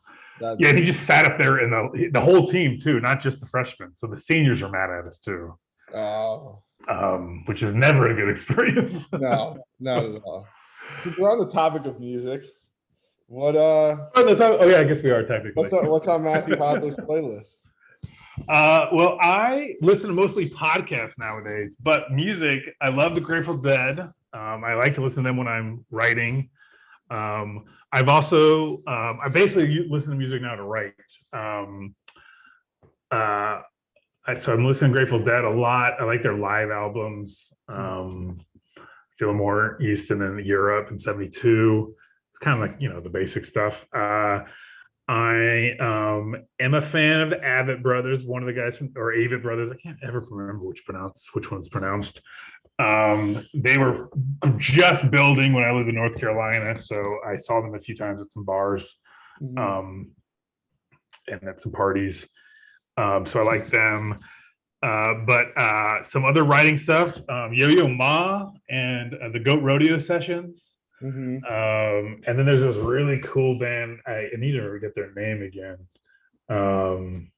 He just sat up there, and the whole team too, not just the freshmen. So the seniors were mad at us too. Oh. Which is never a good experience. No, not at all. Since we're on the topic of music, what I guess we are technically. What's on Matthew Hodler's playlist? Well, I listen to mostly podcasts nowadays, but music, I love the Grateful Dead. I like to listen to them when I'm writing. I've also, I basically listen to music now to write. So I'm listening to Grateful Dead a lot. I like their live albums. Fillmore, Easton, and Europe in '72. It's kind of like, the basic stuff. I am a fan of the Avett Brothers, one of the guys from or Avett Brothers. I can't ever remember which one's pronounced. They were just building when I lived in North Carolina, so I saw them a few times at some bars Mhm. um, and at some parties. So I like them. But some other writing stuff, Yo-Yo Ma and the Goat Rodeo Sessions. Mhm. And then there's this really cool band. I need to get their name again. Um,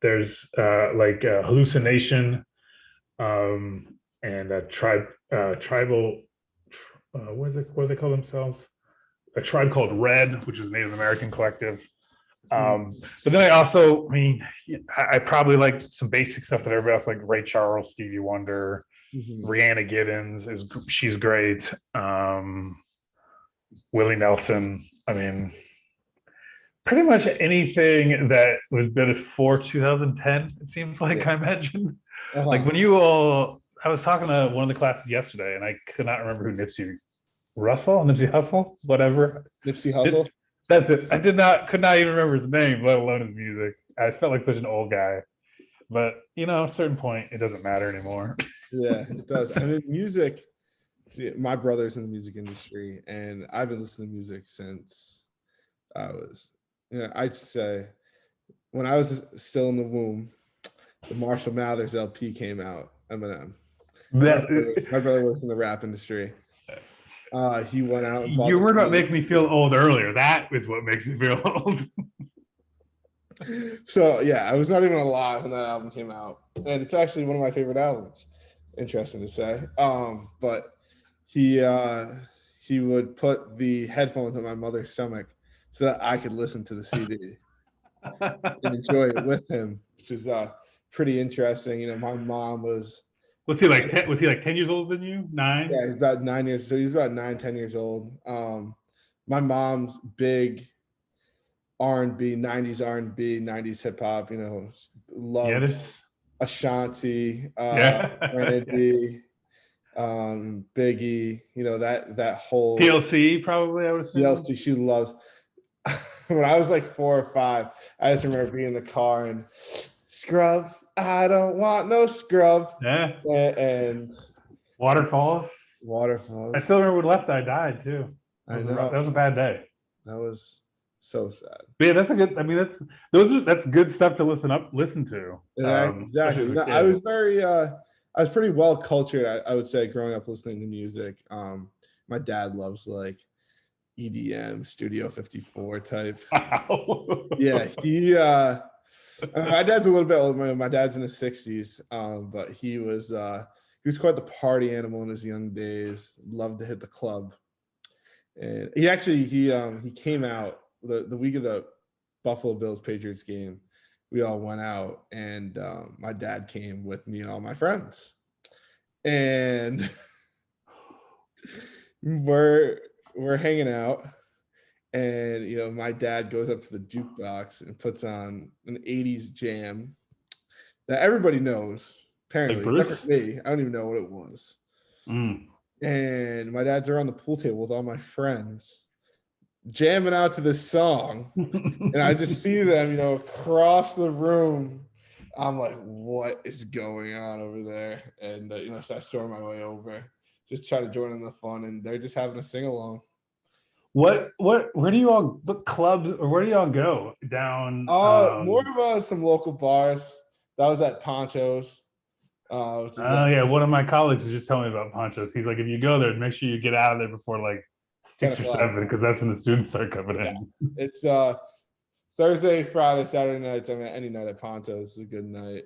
there's like Hallucination and Tribal. What do they call themselves? A Tribe Called Red, which is a Native American collective. Mhm. But then I mean, I probably like some basic stuff that everybody else like. Ray Charles, Stevie Wonder, Mhm. Rihanna Giddens she's great. Willie Nelson. I mean, pretty much anything that was before 2010. It seems like Yeah. I imagine. Like Uh-huh. when you all, I was talking to one of the classes yesterday, and I could not remember who Nipsey Hussle, whatever. Nipsey It, Hussle. that's it. Could not even remember his name, let alone his music. I felt like such an old guy. But at a certain point, it doesn't matter anymore. Yeah, it does. I mean, music. See, my brother's in the music industry, and I've been listening to music since I was, I'd say when I was still in the womb, the Marshall Mathers LP came out. Eminem. My brother, That my brother works in the rap industry. He went out and bought you the were about CD. making me feel old earlier. That is what makes me feel old. So yeah, I was not even alive when that album came out, and it's actually one of my favorite albums. Interesting to say. But he would put the headphones on my mother's stomach so that I could listen to the CD and enjoy it with him, which is pretty interesting. My mom was Was he like 10? Was he like 10 years older than you? yeah, 9? he's about 9 years, so he's about 9, 10 years old. My mom's big R&B, 90s R&B, 90s hip hop, Yeah, love there's Ashanti, yeah. Brandy, Biggie, that whole TLC probably, I would assume. TLC she loves. When I was like 4 or 5, I just remember being in the car and scrub. I don't want no scrub, Yeah. and Waterfalls. I waterfalls. still remember when Left Eye died too. I That know was a bad day. that was so sad. But yeah, that's a good. I mean, that's good stuff to listen to, especially Exactly. as a I kid. was I was pretty well cultured. I would say growing up listening to music. My dad loves like EDM, Studio 54 type. Wow. Yeah, my dad's a little bit older. My dad's in his 60s, but he was quite the party animal in his young days. Loved to hit the club, and he came out the week of the Buffalo Bills Patriots game. We all went out, and my dad came with me and all my friends, and we're hanging out, and my dad goes up to the jukebox and puts on an 80s jam that everybody knows, Like apparently, except Bruce. for me. I don't even know what it was. Mm. And my dad's around the pool table with all my friends, jamming out to this song. And I just see them, across the room. I'm like, what is going on over there? And, so I storm my way over, just try to join in the fun. And they're just having a sing along. Where do you all book clubs or where do y'all go down? More of some local bars. That was at Poncho's, which is Oh yeah, one of my colleagues was just telling me about Ponchos. He's like, if you go there, make sure you get out of there before like 10 6 or o'clock. 7 because that's when the students start coming Yeah. in. It's Thursday, Friday, Saturday nights. I mean, any night at Poncho's is a good night.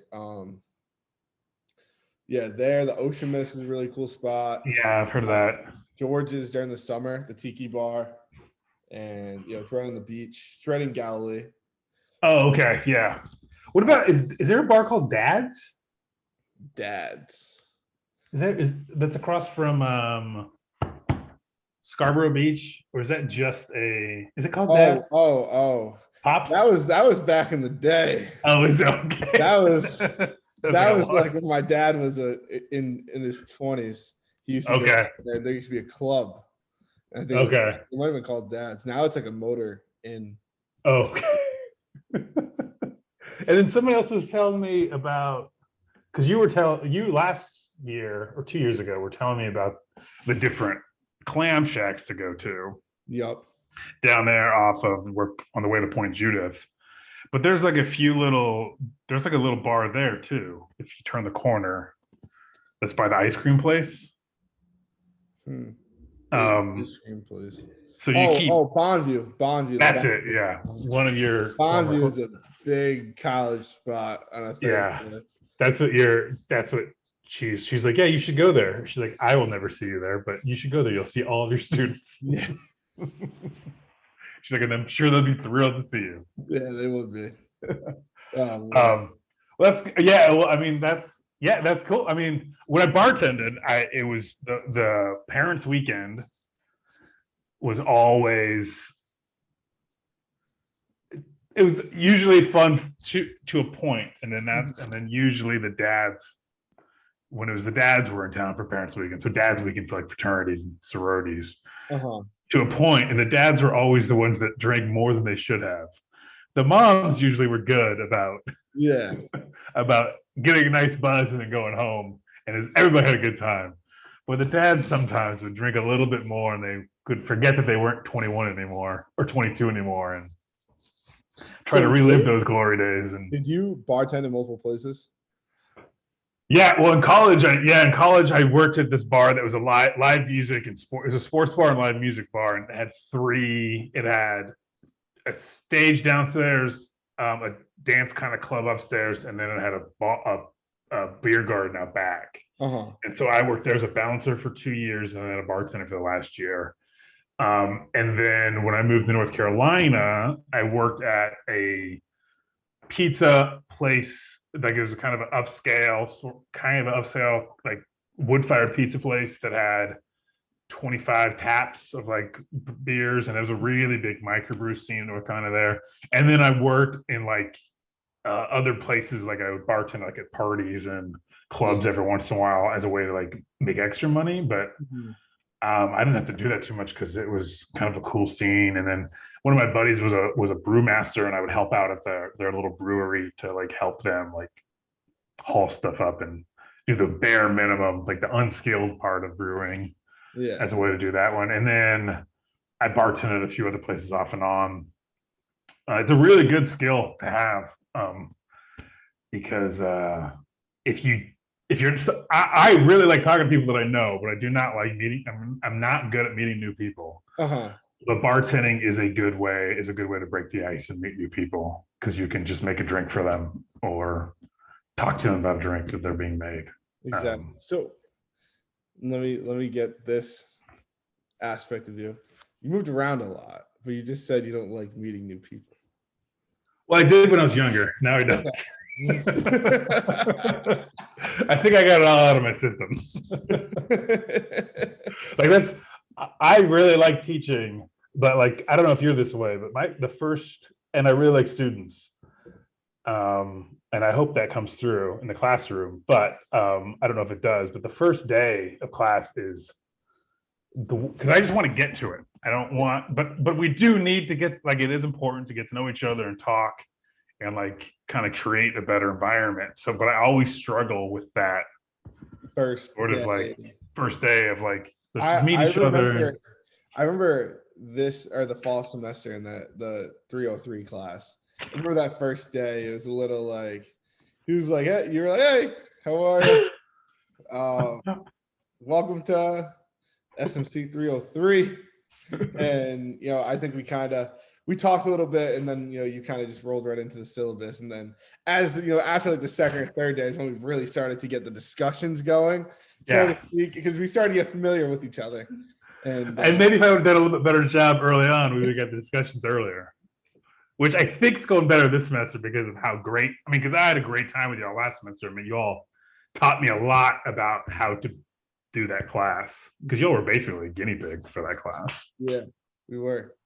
Yeah, the Ocean Mist is a really cool spot. Yeah, I've heard of that. George's during the summer, the Tiki Bar, and it's right on the beach. It's right in Galilee. Oh, okay, yeah. What about is there a bar called Dad's? Dad's. Is that's across from Scarborough Beach, or is that just a? Is it called Dad's? Oh. Pops? That was back in the day. Oh, is it okay? That was That's like when my dad was in his 20s. He used to go okay. there. There used to be a club. I think Okay. it might have been called Dad's. Now it's like a motor in. Oh, okay. And then somebody else was telling me about, because you last year or 2 years ago were telling me about the different clam shacks to go to Yep. down there off of we're on the way to Point Judith. But there's like a little bar there too. If you turn the corner, that's by the ice cream place. Ice cream, please. So you keep Bondview. That's it. Yeah, one of your Bondview is a big college spot on a Thursday. Yeah, that's what she's like. Yeah, you should go there. She's like, I will never see you there, but you should go there. You'll see all of your students. Yeah. She's like, and I'm sure they'll be thrilled to see you. Yeah, they would be. Well, that's cool. I mean, when I bartended, it was the parents' weekend was always. It was usually fun to a point, and then usually the dads, when it was the dads were in town for parents' weekend, so dads' weekend for like fraternities and sororities, to a point, and the dads were always the ones that drank more than they should have. The moms usually were good about getting a nice buzz and then going home, and everybody had a good time. But the dads sometimes would drink a little bit more, and they could forget that they weren't 21 anymore or 22 anymore, and try to relive those glory days. And did you bartend in multiple places? Yeah, well, in college, I worked at this bar that was a live music and sport. It was a sports bar and live music bar, and it had three. It had a stage downstairs, a dance kind of club upstairs, and then it had a beer garden out back. And so I worked there as a bouncer for 2 years, and then a bartender for the last year. And then when I moved to North Carolina, I worked at a pizza place. Like it was kind of an upscale, like wood-fired pizza place that had 25 taps of like beers, and there was a really big microbrew scene in North Carolina there. And then I worked in like other places, like I would bartend like at parties and clubs every once in a while as a way to like make extra money, but I didn't have to do that too much because it was kind of a cool scene. And then one of my buddies was a brewmaster, and I would help out at their little brewery to like help them like haul stuff up and do the bare minimum, like the unskilled part of brewing, as a way to do that one. And then I bartended a few other places off and on. It's a really good skill to have, because I really like talking to people that I know, but I do not like meeting. I'm not good at meeting new people. But bartending is a good way to break the ice and meet new people, because you can just make a drink for them or talk to them about a drink that they're being made. Exactly. So let me get this aspect of you. You moved around a lot, but you just said you don't like meeting new people. Well, I did when I was younger. Now I don't. I think I got it all out of my system. Like I really like teaching, but like I don't know if you're this way, but and I really like students, and I hope that comes through in the classroom. But I don't know if it does. But the first day of class is because I just want to get to it. I don't want, but we do need to get, like, it is important to get to know each other and talk and like kind of create a better environment. So, but I always struggle with that first day of like meet each other. I remember this, or the fall semester in the 303 class. I remember that first day. It was a little like, he was like, hey, you were like, hey, how are you? Welcome to SMC 303. And, I think we talked a little bit, and then, you kind of just rolled right into the syllabus. And then after like the second or third day is when we really started to get the discussions going. Because we started to get familiar with each other. And maybe if I would have done a little bit better job early on, we would have got the discussions earlier, which I think is going better this semester because of how great, because I had a great time with y'all last semester. You all taught me a lot about how to do that class, because y'all were basically guinea pigs for that class. Yeah, we were.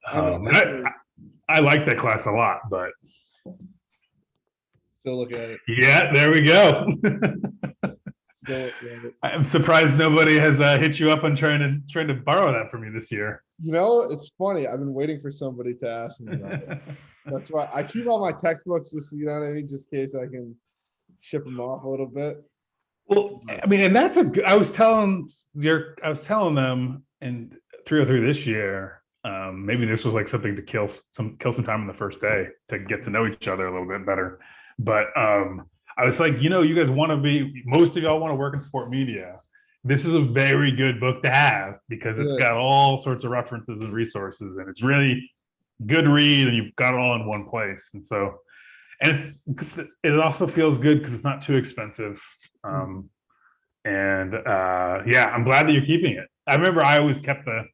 I like that class a lot, but still look at it. Yeah, there we go. Still looking at it. I'm surprised nobody has hit you up on trying to borrow that from you this year. You know, it's funny. I've been waiting for somebody to ask me about it. That's why I keep all my textbooks, just you know what I mean, just in case I can ship them off a little bit. Well, I mean, and that's I was telling them in 303 this year, maybe this was like something to kill some time on the first day to get to know each other a little bit better. But I was like, you guys most of y'all want to work in sport media. This is a very good book to have because it's got all sorts of references and resources, and it's really good read, and you've got it all in one place. And so, and it also feels good because it's not too expensive. I'm glad that you're keeping it. I remember I always kept the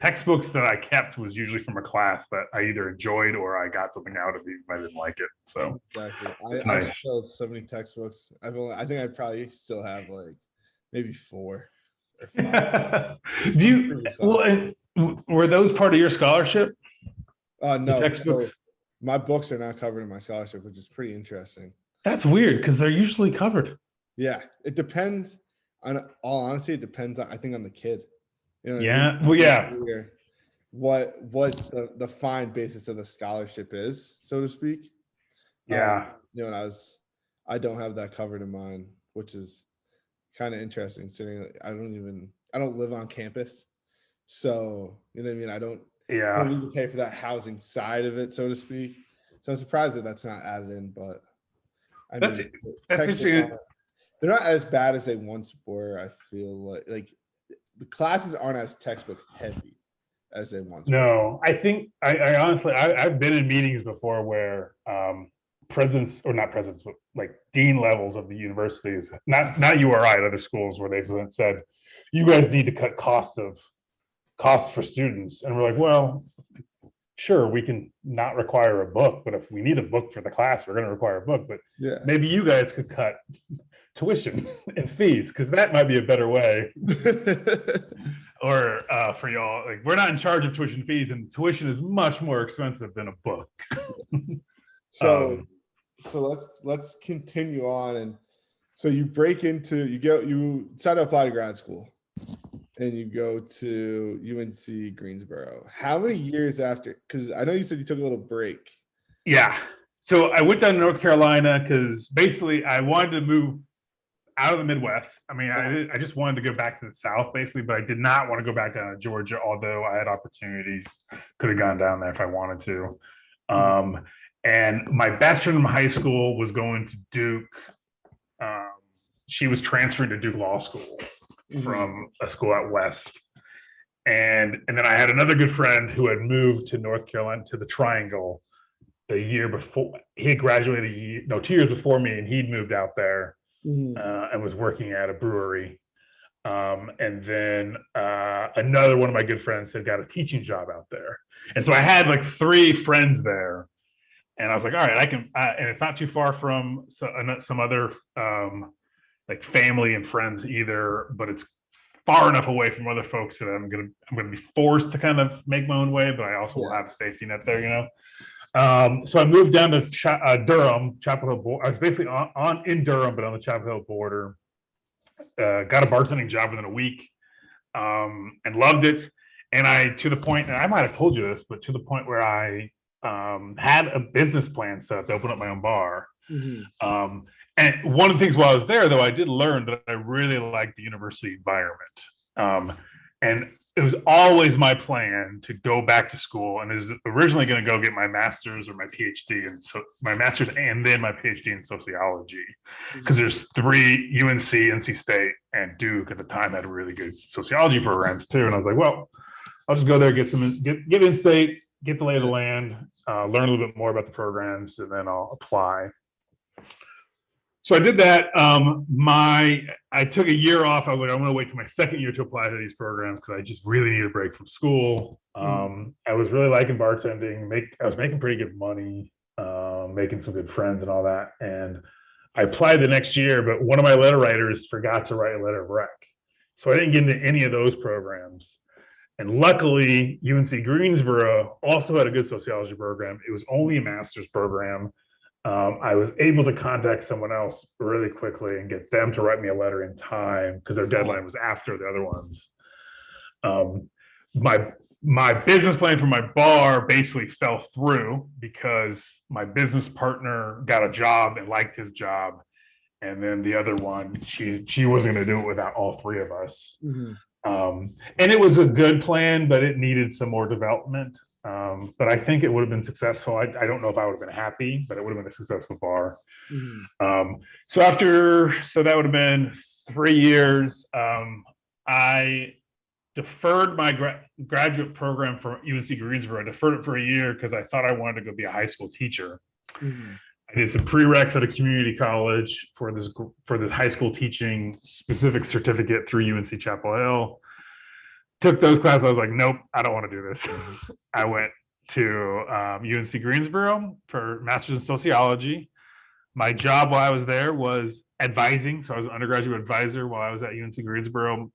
textbooks that I kept was usually from a class that I either enjoyed or I got something out of, even if I didn't like it. So exactly. I've still have so many textbooks. I think I probably still have like maybe 4 or 5. Were those part of your scholarship? No. So my books are not covered in my scholarship, which is pretty interesting. That's weird because they're usually covered. Yeah, it depends. On all honesty, it depends. I think on the kid. What the fine basis of the scholarship is, so to speak. Yeah. And I don't have that covered in mine, which is kind of interesting. Considering I don't live on campus, so you know what I mean. I don't need to pay for that housing side of it, so to speak. So I'm surprised that that's not added in, but that's interesting. They're not as bad as they once were. I feel like the classes aren't as textbook heavy as they once were. No, I think I honestly I've been in meetings before where presidents, but like dean levels of the universities, not URI, other schools, where they've said, you guys need to cut costs for students, and we're like, well, sure, we can not require a book, but if we need a book for the class, we're going to require a book. But maybe you guys could cut tuition and fees, because that might be a better way. Or for y'all, like, we're not in charge of tuition fees, and tuition is much more expensive than a book. So let's continue on. And so you you decide to apply to grad school, and you go to UNC Greensboro. How many years after? Because I know you said you took a little break. Yeah. So I went down to North Carolina because basically I wanted to move out of the Midwest. I mean, I just wanted to go back to the South, basically, but I did not want to go back down to Georgia, although I had opportunities, could have gone down there if I wanted to. And my best friend from high school was going to Duke. She was transferring to Duke Law School from a school out west. And then I had another good friend who had moved to North Carolina, to the Triangle, the year before. He had graduated 2 years before me, and he'd moved out there. And was working at a brewery. And then another one of my good friends had got a teaching job out there. And so I had like 3 friends there. And I was like, all right, I can, and it's not too far from some other like family and friends either, but it's far enough away from other folks that I'm gonna be forced to kind of make my own way, but I also will have a safety net there, So I moved down to Durham, Chapel Hill. I was basically in Durham, but on the Chapel Hill border. Got a bartending job within a week, and loved it. And to the point, and I might have told you this, but to the point where I had a business plan set up to open up my own bar. And one of the things while I was there, though, I did learn that I really liked the university environment. And it was always my plan to go back to school, and I was originally going to go get my master's or my PhD, and so my master's and then my PhD in sociology, because there's 3 UNC, NC State, and Duke at the time had really good sociology programs too. And I was like, well, I'll just go there, get in state, get the lay of the land, learn a little bit more about the programs, and then I'll apply. So I did that. I took a year off. I was like, I'm going to wait till my second year to apply to these programs because I just really need a break from school. I was really liking bartending. I was making pretty good money, making some good friends and all that. And I applied the next year, but one of my letter writers forgot to write a letter of rec. So I didn't get into any of those programs. And luckily, UNC Greensboro also had a good sociology program. It was only a master's program. I was able to contact someone else really quickly and get them to write me a letter in time because their deadline was after the other ones. Um, my business plan for my bar basically fell through because my business partner got a job and liked his job, and then the other one, she wasn't going to do it without all three of us. Mm-hmm. And it was a good plan, but it needed some more development. But I think it would have been successful. I don't know if I would have been happy, but it would have been a successful bar. Mm-hmm. So that would have been 3 years. I deferred my graduate program for UNC Greensboro. I deferred it for a year because I thought I wanted to go be a high school teacher. Mm-hmm. I did some prereqs at a community college for this high school teaching specific certificate through UNC Chapel Hill. Took those classes. I was like, nope, I don't want to do this. I went to UNC Greensboro for master's in sociology. My job while I was there was advising. So I was an undergraduate advisor while I was at UNC Greensboro.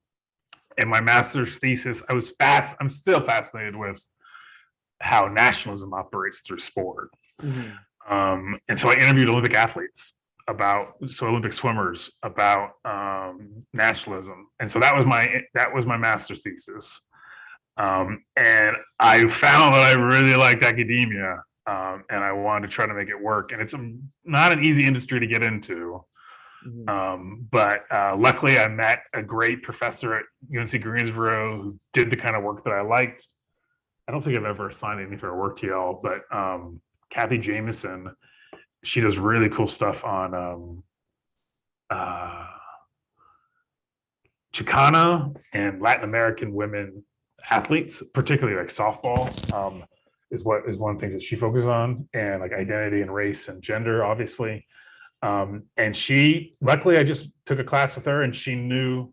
And my master's thesis, I'm still fascinated with how nationalism operates through sport. Mm-hmm. And so I interviewed Olympic athletes Olympic swimmers about nationalism. And so that was my master's thesis. And I found that I really liked academia, and I wanted to try to make it work. And it's not an easy industry to get into. Mm-hmm. But luckily, I met a great professor at UNC Greensboro who did the kind of work that I liked. I don't think I've ever assigned anything for a work to y'all, but Kathy Jameson, she does really cool stuff on Chicana and Latin American women athletes, particularly like softball, is one of the things that she focuses on, and like identity and race and gender, obviously. And luckily, I just took a class with her, and she knew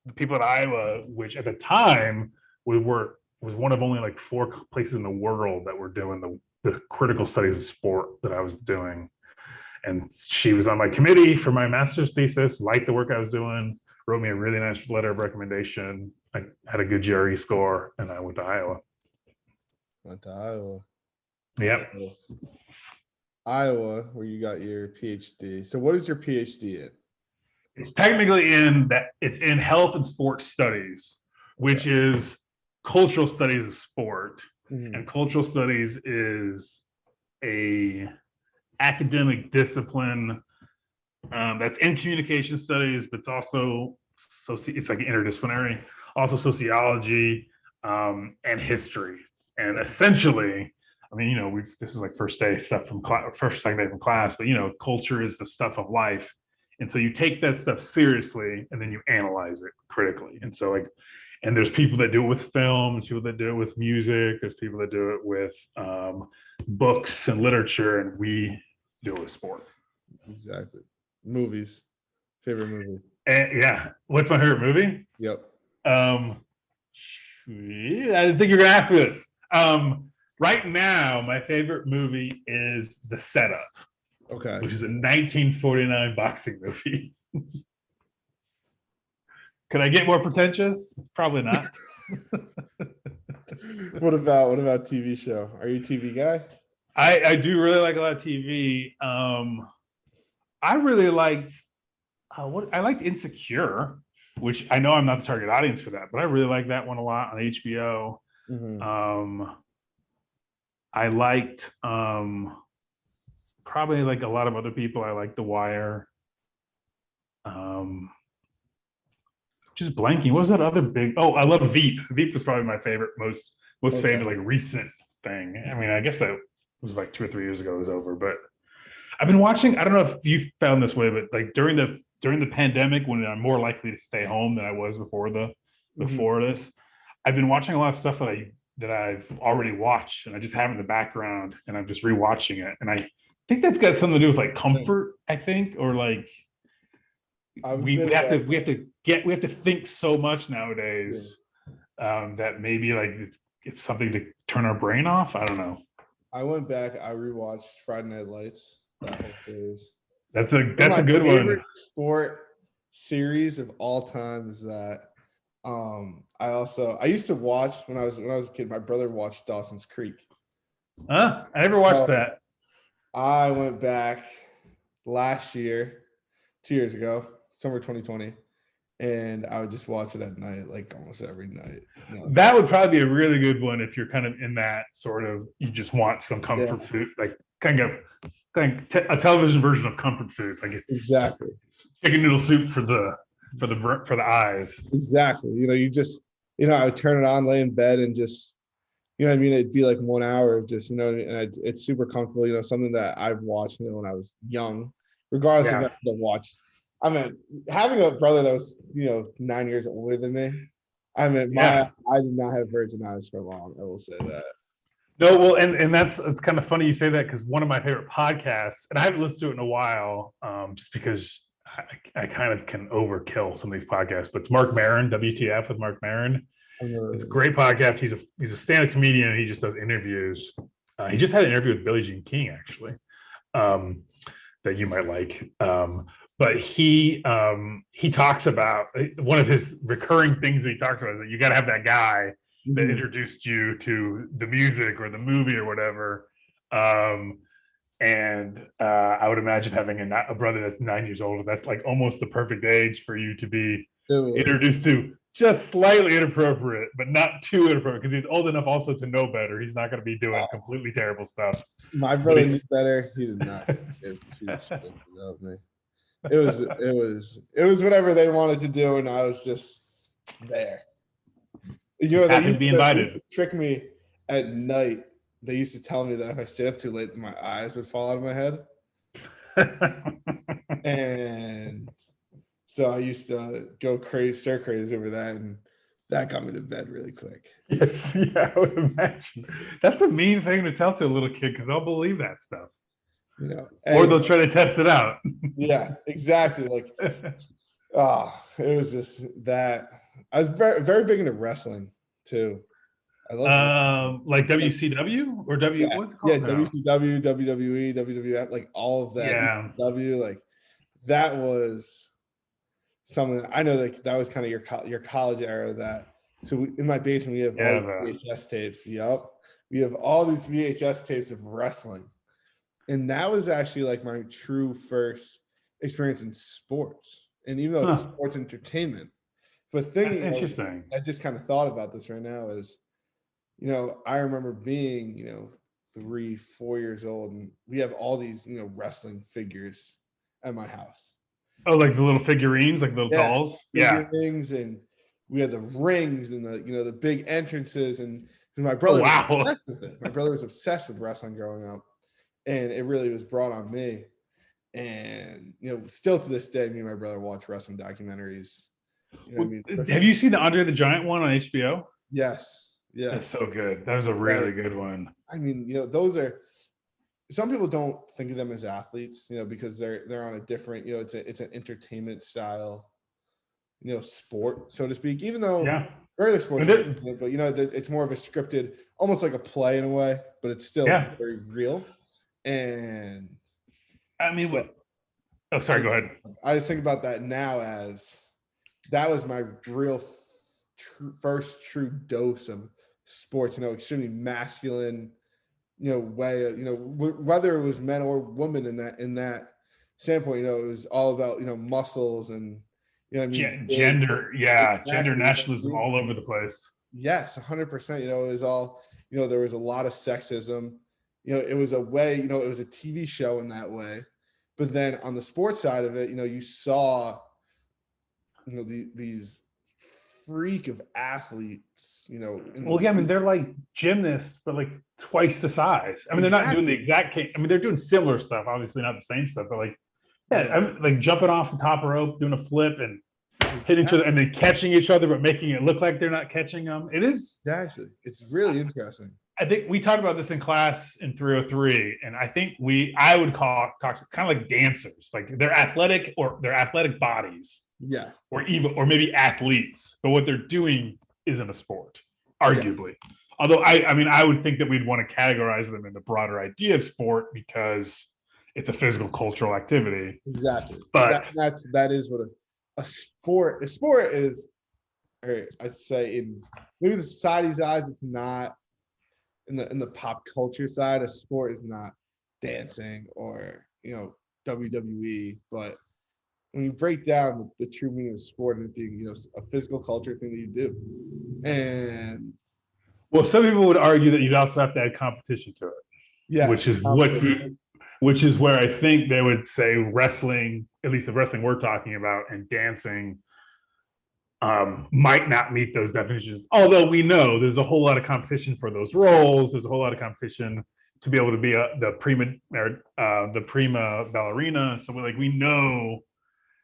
the people at Iowa, which at the time was one of only like 4 places in the world that were doing the critical studies of sport that I was doing. And she was on my committee for my master's thesis, liked the work I was doing, wrote me a really nice letter of recommendation. I had a good GRE score, and I went to Iowa. Yep. Iowa, where you got your PhD. So what is your PhD in? It's technically it's in health and sports studies, which is cultural studies of sport. Mm-hmm. And cultural studies is a academic discipline that's in communication studies, but it's also it's like interdisciplinary, also sociology and history. And essentially, I mean, this is like first second day from class, but culture is the stuff of life. And so you take that stuff seriously and then you analyze it critically. And so and there's people that do it with film, there's people that do it with music, there's people that do it with books and literature, and we do it with sport. Exactly. Movies. Favorite movie? Yeah. What's my favorite movie? Yep. I didn't think you were gonna ask this. Right now, my favorite movie is The Setup. Okay. Which is a 1949 boxing movie. Could I get more pretentious? Probably not. What about TV show? Are you a TV guy? I do really like a lot of TV. I really liked I liked Insecure, which I know I'm not the target audience for that, but I really like that one a lot on HBO. Mm-hmm. I liked probably like a lot of other people. I like The Wire. Just blanking. What was that other big? Oh, I love Veep. Veep was probably my favorite, most favorite like recent thing. I mean, I guess that was like 2 or 3 years ago. It was over, but I've been watching. I don't know if you found this way, but like during the pandemic, when I'm more likely to stay home than I was before this, I've been watching a lot of stuff that I've already watched, and I just have it in the background, and I'm just rewatching it, and I think that's got something to do with like comfort, I think, or like we have to think so much nowadays that maybe like it's something to turn our brain off. I don't know. I went back. I rewatched Friday Night Lights. That whole series. That's a good one. Sport series of all time is that. I used to watch when I was a kid. My brother watched Dawson's Creek. I never watched that. I went back last year, 2 years ago, summer 2020, and I would just watch it at night, like almost every night. That would probably be a really good one if you're kind of in that sort of, you just want some Yeah, comfort food, like a television version of comfort food, like it's exactly. chicken noodle soup for the eyes. Exactly. You just, I would turn it on, lay in bed, and just, what I mean? It'd be like 1 hour of just, and it's super comfortable, something that I've watched, when I was young, regardless of Yeah. what I've watched. I mean, having a brother that was, 9 years older than me, I mean, Yeah. I did not have virgin eyes for long. I will say that. No, well, and it's kind of funny you say that, because one of my favorite podcasts, and I haven't listened to it in a while, just because I kind of can overkill some of these podcasts, but it's Mark Maron, WTF with Mark Maron. It's a great podcast. He's a stand-up comedian, and he just does interviews. He just had an interview with Billie Jean King, actually, that you might like. But he talks about, one of his recurring things that he talks about is that you got to have that guy that introduced you to the music or the movie or whatever. And I would imagine having a brother that's 9 years older, that's like almost the perfect age for you to be introduced to, just slightly inappropriate, but not too inappropriate, because he's old enough also to know better. He's not going to be doing completely terrible stuff. My brother knew better. He did not give two shits about me. It was whatever they wanted to do, and I was just there. Happy to be invited. They trick me at night. They used to tell me that if I stayed up too late, my eyes would fall out of my head. And so I used to go crazy, stir crazy over that, and that got me to bed really quick. Yeah, I would imagine. That's a mean thing to tell to a little kid, because they'll believe that stuff. Or they'll try to test it out. Yeah, exactly. Like, it was just that. I was very, very big into wrestling too. I love like WCW or W. Yeah, What's it called? WCW, WWE, WWF, like all of that. Yeah, like that was something I know. Like that was kind of your college era. That so in my basement we have all these VHS tapes. Yep, we have all these VHS tapes of wrestling, and that was actually like my true first experience in sports. And even though it's sports entertainment, but thing interesting. I just kind of thought about this right now is, I remember being, 3, 4 years old, and we have all these, wrestling figures at my house. Oh, like the little figurines, like little dolls? Yeah. Figurines, and we had the rings and the big entrances, and my brother was obsessed with it. My brother was obsessed with wrestling growing up, and it really was brought on me. And, still to this day, me and my brother watch wrestling documentaries. Have you seen the Andre the Giant one on HBO? Yes. Yeah. That's so good. That was a really good one. I mean, those are, some people don't think of them as athletes, because they're on a different, it's an entertainment style, sport, so to speak, even though regular sports, but it's more of a scripted, almost like a play in a way, but it's still very real. And I mean, sorry, go ahead. I just think about that now as that was my real first true dose of sports, extremely masculine, way of, whether it was men or women in that standpoint, it was all about, muscles and, gender, gender nationalism all over the place. Yes, 100%. It was all, there was a lot of sexism. It was a way, it was a TV show in that way. But then on the sports side of it, you saw, these freak of athletes, well, yeah, I mean, they're like gymnasts, but like twice the size. I mean, they're not doing the exact, I mean, they're doing similar stuff, obviously not the same stuff, but like, I'm like jumping off the top rope, doing a flip and hitting each other, and then catching each other, but making it look like they're not catching them. It is actually, it's really interesting. I think we talked about this in class in 303, and I think I would talk kind of like dancers, like they're athletic or their athletic bodies, or maybe athletes, but what they're doing isn't a sport, arguably. Although I would think that we'd want to categorize them in the broader idea of sport because it's a physical cultural activity. Exactly, but that is what a sport is. I'd say in maybe the society's eyes, it's not. In the pop culture side, a sport is not dancing or, WWE, but when you break down the true meaning of sport and it being, a physical culture thing that you do. And well, some people would argue that you'd also have to add competition to it, yeah, which is where I think they would say wrestling, at least the wrestling we're talking about, and dancing might not meet those definitions. Although we know there's a whole lot of competition for those roles. There's a whole lot of competition to be able to be the prima ballerina. So we know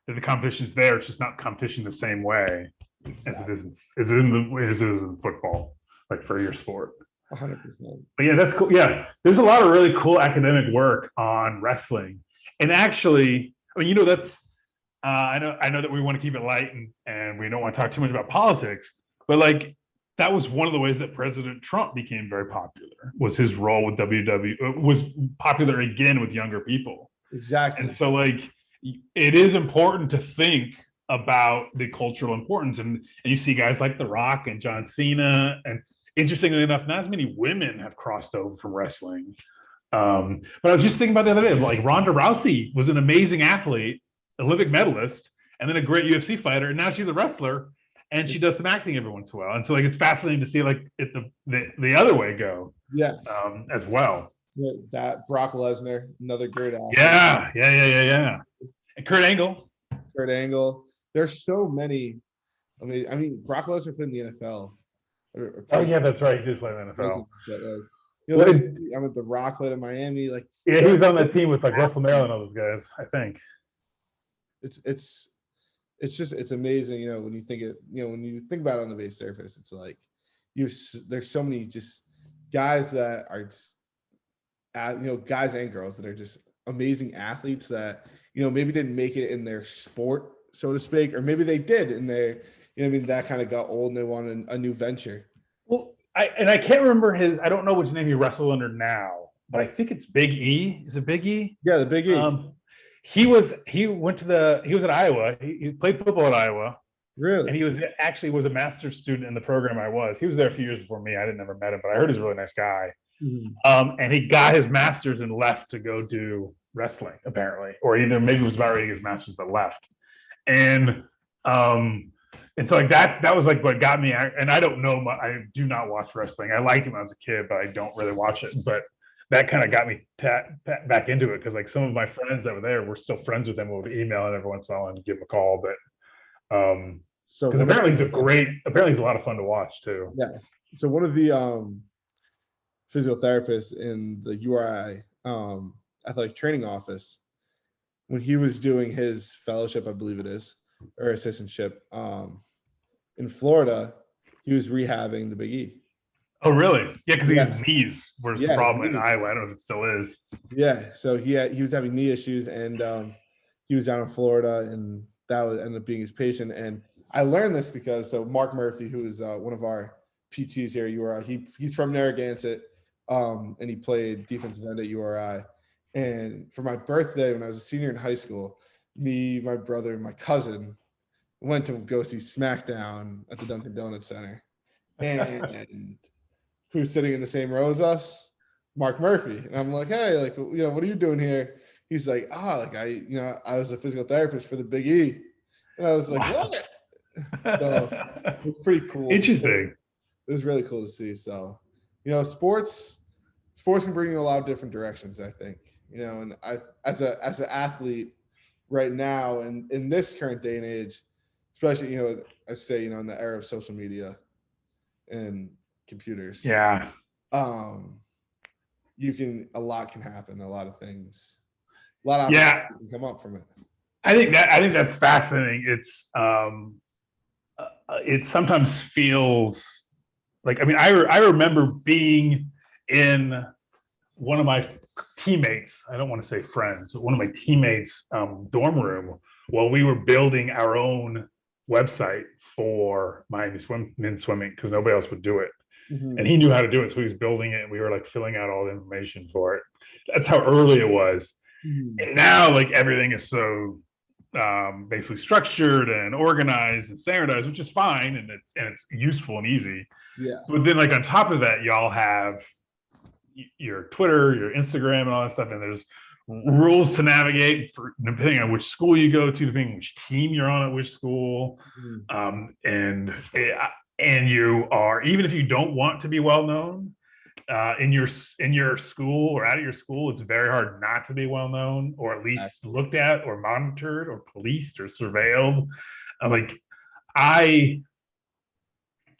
that the competition's there. It's just not competition the same way as it is in football, like for your sport. 100%. But yeah, that's cool. Yeah, there's a lot of really cool academic work on wrestling, and actually, I mean, that's I know that we want to keep it light and we don't want to talk too much about politics, but that was one of the ways that President Trump became very popular. Was his role with WWE was popular again with younger people. Exactly. And so it is important to think about the cultural importance, and you see guys like The Rock and John Cena, and interestingly enough, not as many women have crossed over from wrestling. But I was just thinking about the other day, Ronda Rousey was an amazing athlete, Olympic medalist, and then a great UFC fighter, and now she's a wrestler, and she does some acting every once in a while. And so it's fascinating to see the other way go. Yeah. As well. That Brock Lesnar, another great athlete. Yeah. And Kurt Angle. There's so many. I mean, Brock Lesnar played in the NFL. Oh yeah, that's right. He did play in the NFL. I'm at The Rock played in Miami. He was on that team with Russell Merrill and all those guys, I think. It's amazing, when you think when you think about it on the base surface, it's there's so many just guys that are just, guys and girls that are just amazing athletes that, maybe didn't make it in their sport, so to speak, or maybe they did and they, that kind of got old and they wanted a new venture. Well, I can't remember I don't know which name he wrestled under now, but I think it's Big E. Is it Big E? Yeah, the Big E. He was at Iowa. He played football at Iowa. Really? And he was a master's student in the program I was. He was there a few years before me. I didn't never met him, but I heard he's a really nice guy. Mm-hmm. And he got his master's and left to go do wrestling, apparently, or maybe it was about reading his master's but left. And so that was what got me. And I don't know. I do not watch wrestling. I liked it when I was a kid, but I don't really watch it. But that kind of got me back into it because some of my friends that were there were still friends with him. We would email him every once in a while and give him a call. But so apparently he's a lot of fun to watch too. Yeah. So one of the physical therapists in the URI athletic training office, when he was doing his fellowship, I believe it is, or assistantship in Florida, he was rehabbing the Big E. Oh, really? Yeah, because his knees were the problem in Iowa. I don't know if it still is. Yeah, so he was having knee issues, and he was down in Florida, and that would end up being his patient. And I learned this because Mark Murphy, who is one of our PTs here at URI, he's from Narragansett, and he played defensive end at URI. And for my birthday, when I was a senior in high school, me, my brother, and my cousin went to go see SmackDown at the Dunkin' Donuts Center. And who's sitting in the same row as us? Mark Murphy. And I'm like, hey, what are you doing here? He's like, I was a physical therapist for the Big E. And I was like, wow. What? So it was pretty cool. Interesting. It was really cool to see. So, sports can bring you a lot of different directions, I think. And I, as an athlete right now, and in this current day and age, especially, I say, in the era of social media and computers. Yeah. A lot can happen, a lot of things. A lot of opportunities can come up from it. I think that's fascinating. It sometimes feels like, I remember being in one of my teammates, I don't want to say friends, but one of my teammates' dorm room while we were building our own website for Miami men's swimming because nobody else would do it. Mm-hmm. And he knew how to do it, so he was building it, and we were filling out all the information for it. That's how early it was. Mm-hmm. And now everything is so basically structured and organized and standardized, which is fine, and it's useful and easy. Yeah. But then on top of that, y'all have your Twitter, your Instagram, and all that stuff, and there's rules to navigate depending on which school you go to, depending on which team you're on at which school, and you are, even if you don't want to be well known in your school or out of your school, it's very hard not to be well known, or at least looked at or monitored or policed or surveilled. Like I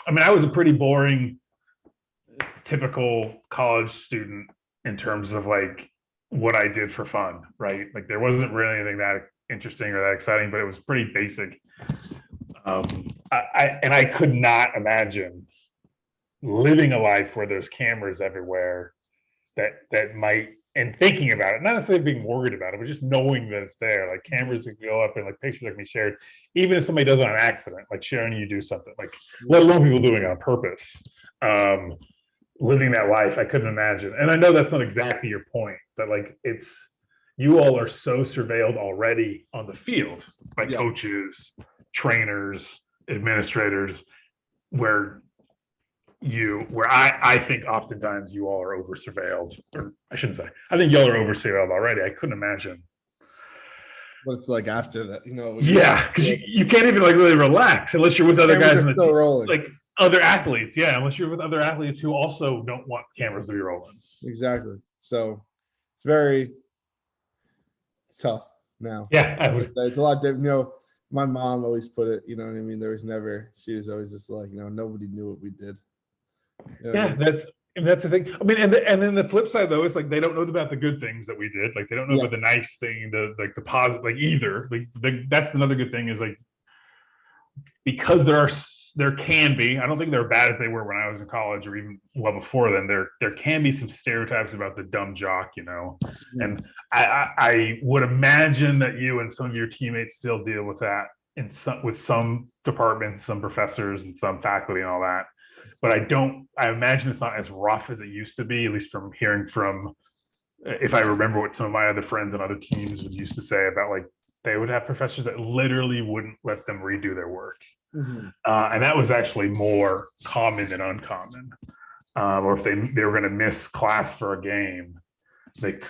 was a pretty boring typical college student in terms of like what I did for fun, right? Like there wasn't really anything that interesting or that exciting, but it was pretty basic. I could not imagine living a life where there's cameras everywhere that might, and thinking about it, not necessarily being worried about it, but just knowing that it's there, like cameras that go up and like pictures that can be shared, even if somebody does it on accident, like sharing you do something, like let alone people doing it on purpose. Living that life, I couldn't imagine. And I know that's not exactly your point, but like you all are so surveilled already on the field by coaches, trainers, administrators, where I think oftentimes you all are over surveilled, or I shouldn't say, I think y'all are over surveilled already. I couldn't imagine what it's like after that, Yeah, because you can't even like really relax unless you're with other guys in the team, rolling. like other athletes. Yeah, unless you're with other athletes who also don't want cameras to be rolling. Exactly. So it's tough now. Yeah, it's a lot different. My mom always put it, you know what I mean? She was always just like, nobody knew what we did. Yeah, that's the thing. I mean, and then the flip side though is like they don't know about the good things that we did. Like they don't know about the nice thing, the positive, like either. Like that's another good thing is like, because there can be, I don't think they're as bad as they were when I was in college or even well before then. There can be some stereotypes about the dumb jock, and I would imagine that you and some of your teammates still deal with that with some departments, some professors, and some faculty and all that. But I imagine it's not as rough as it used to be, at least from hearing from, if I remember what some of my other friends and other teams would used to say about like, they would have professors that literally wouldn't let them redo their work. And that was actually more common than uncommon. Or if they were going to miss class for a game, it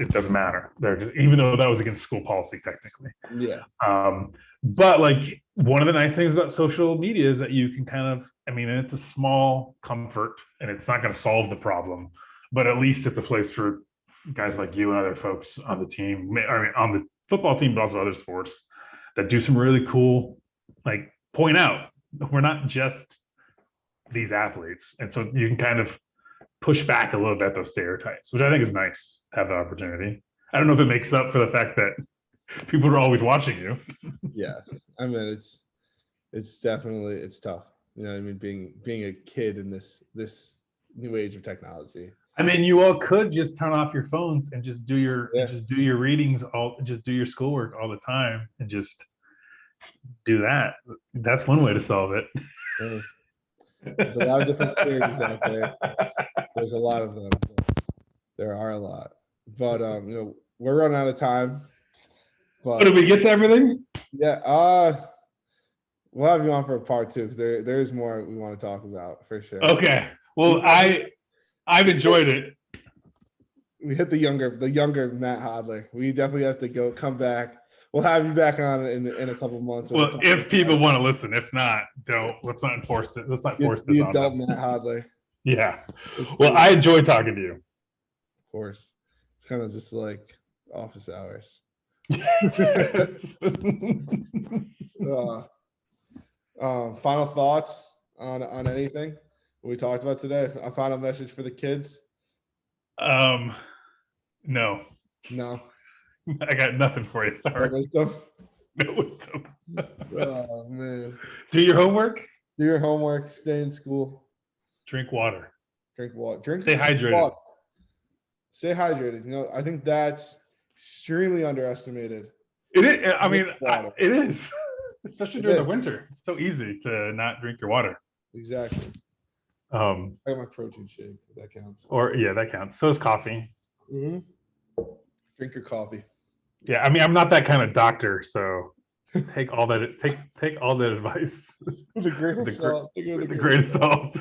doesn't matter. Even though that was against school policy technically. Yeah. But like one of the nice things about social media is that you can kind of, it's a small comfort and it's not going to solve the problem, but at least it's a place for guys like you and other folks on the team, on the football team, but also other sports that do some really cool, like point out we're not just these athletes. And so you can kind of push back a little bit those stereotypes, which I think is nice to have the opportunity. I don't know if it makes up for the fact that people are always watching you. Yeah. It's definitely, it's tough. Being a kid in this new age of technology. You all could just turn off your phones and just do your readings, just do your schoolwork all the time and just do that. That's one way to solve it. There's a lot of different theories out there. There's a lot of them. There are a lot. But we're running out of time. But did we get to everything? Yeah. We'll have you on for a part 2 because there is more we want to talk about for sure. Okay. Well, I've enjoyed it. We hit the younger Matt Hodler. We definitely have to come back. We'll have you back on in a couple months. Well, if people want to listen, if not, don't. Let's not force it. Let's not force this on them. Matt Hodler. Yeah. Well, I enjoyed talking to you. Of course. It's kind of just like office hours. Final thoughts on anything we talked about today? A final message for the kids? No. I got nothing for you. Sorry. No wisdom. Oh man. Do your homework. Stay in school. Drink water. Stay hydrated. Water. Stay hydrated. I think that's extremely underestimated. It is. It is. Especially during the winter. It's so easy to not drink your water. Exactly. I got my protein shake. That counts. That counts. So is coffee. Mm-hmm. Drink your coffee. Yeah, I'm not that kind of doctor, so take all that advice. The greatest salt. The greatest salt.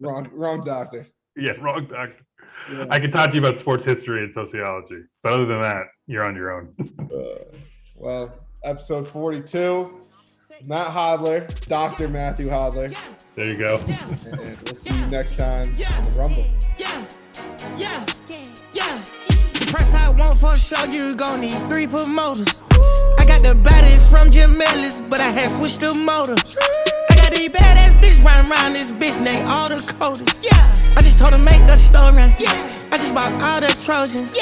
Wrong doctor. Yeah, wrong doctor. Yeah. I can talk to you about sports history and sociology, but other than that, you're on your own. Well, episode 42. Matt Hodler, Dr. Matthew Hodler. There you go. And we'll see you next time on the Rumble. Press I want for sure, you gon' need 3 promoters. I got the body from Jim Ellis, but I had switched the motor. I got these badass bitch running around this bitch named all the coders. I just told her make a story. I just bought all the Trojans.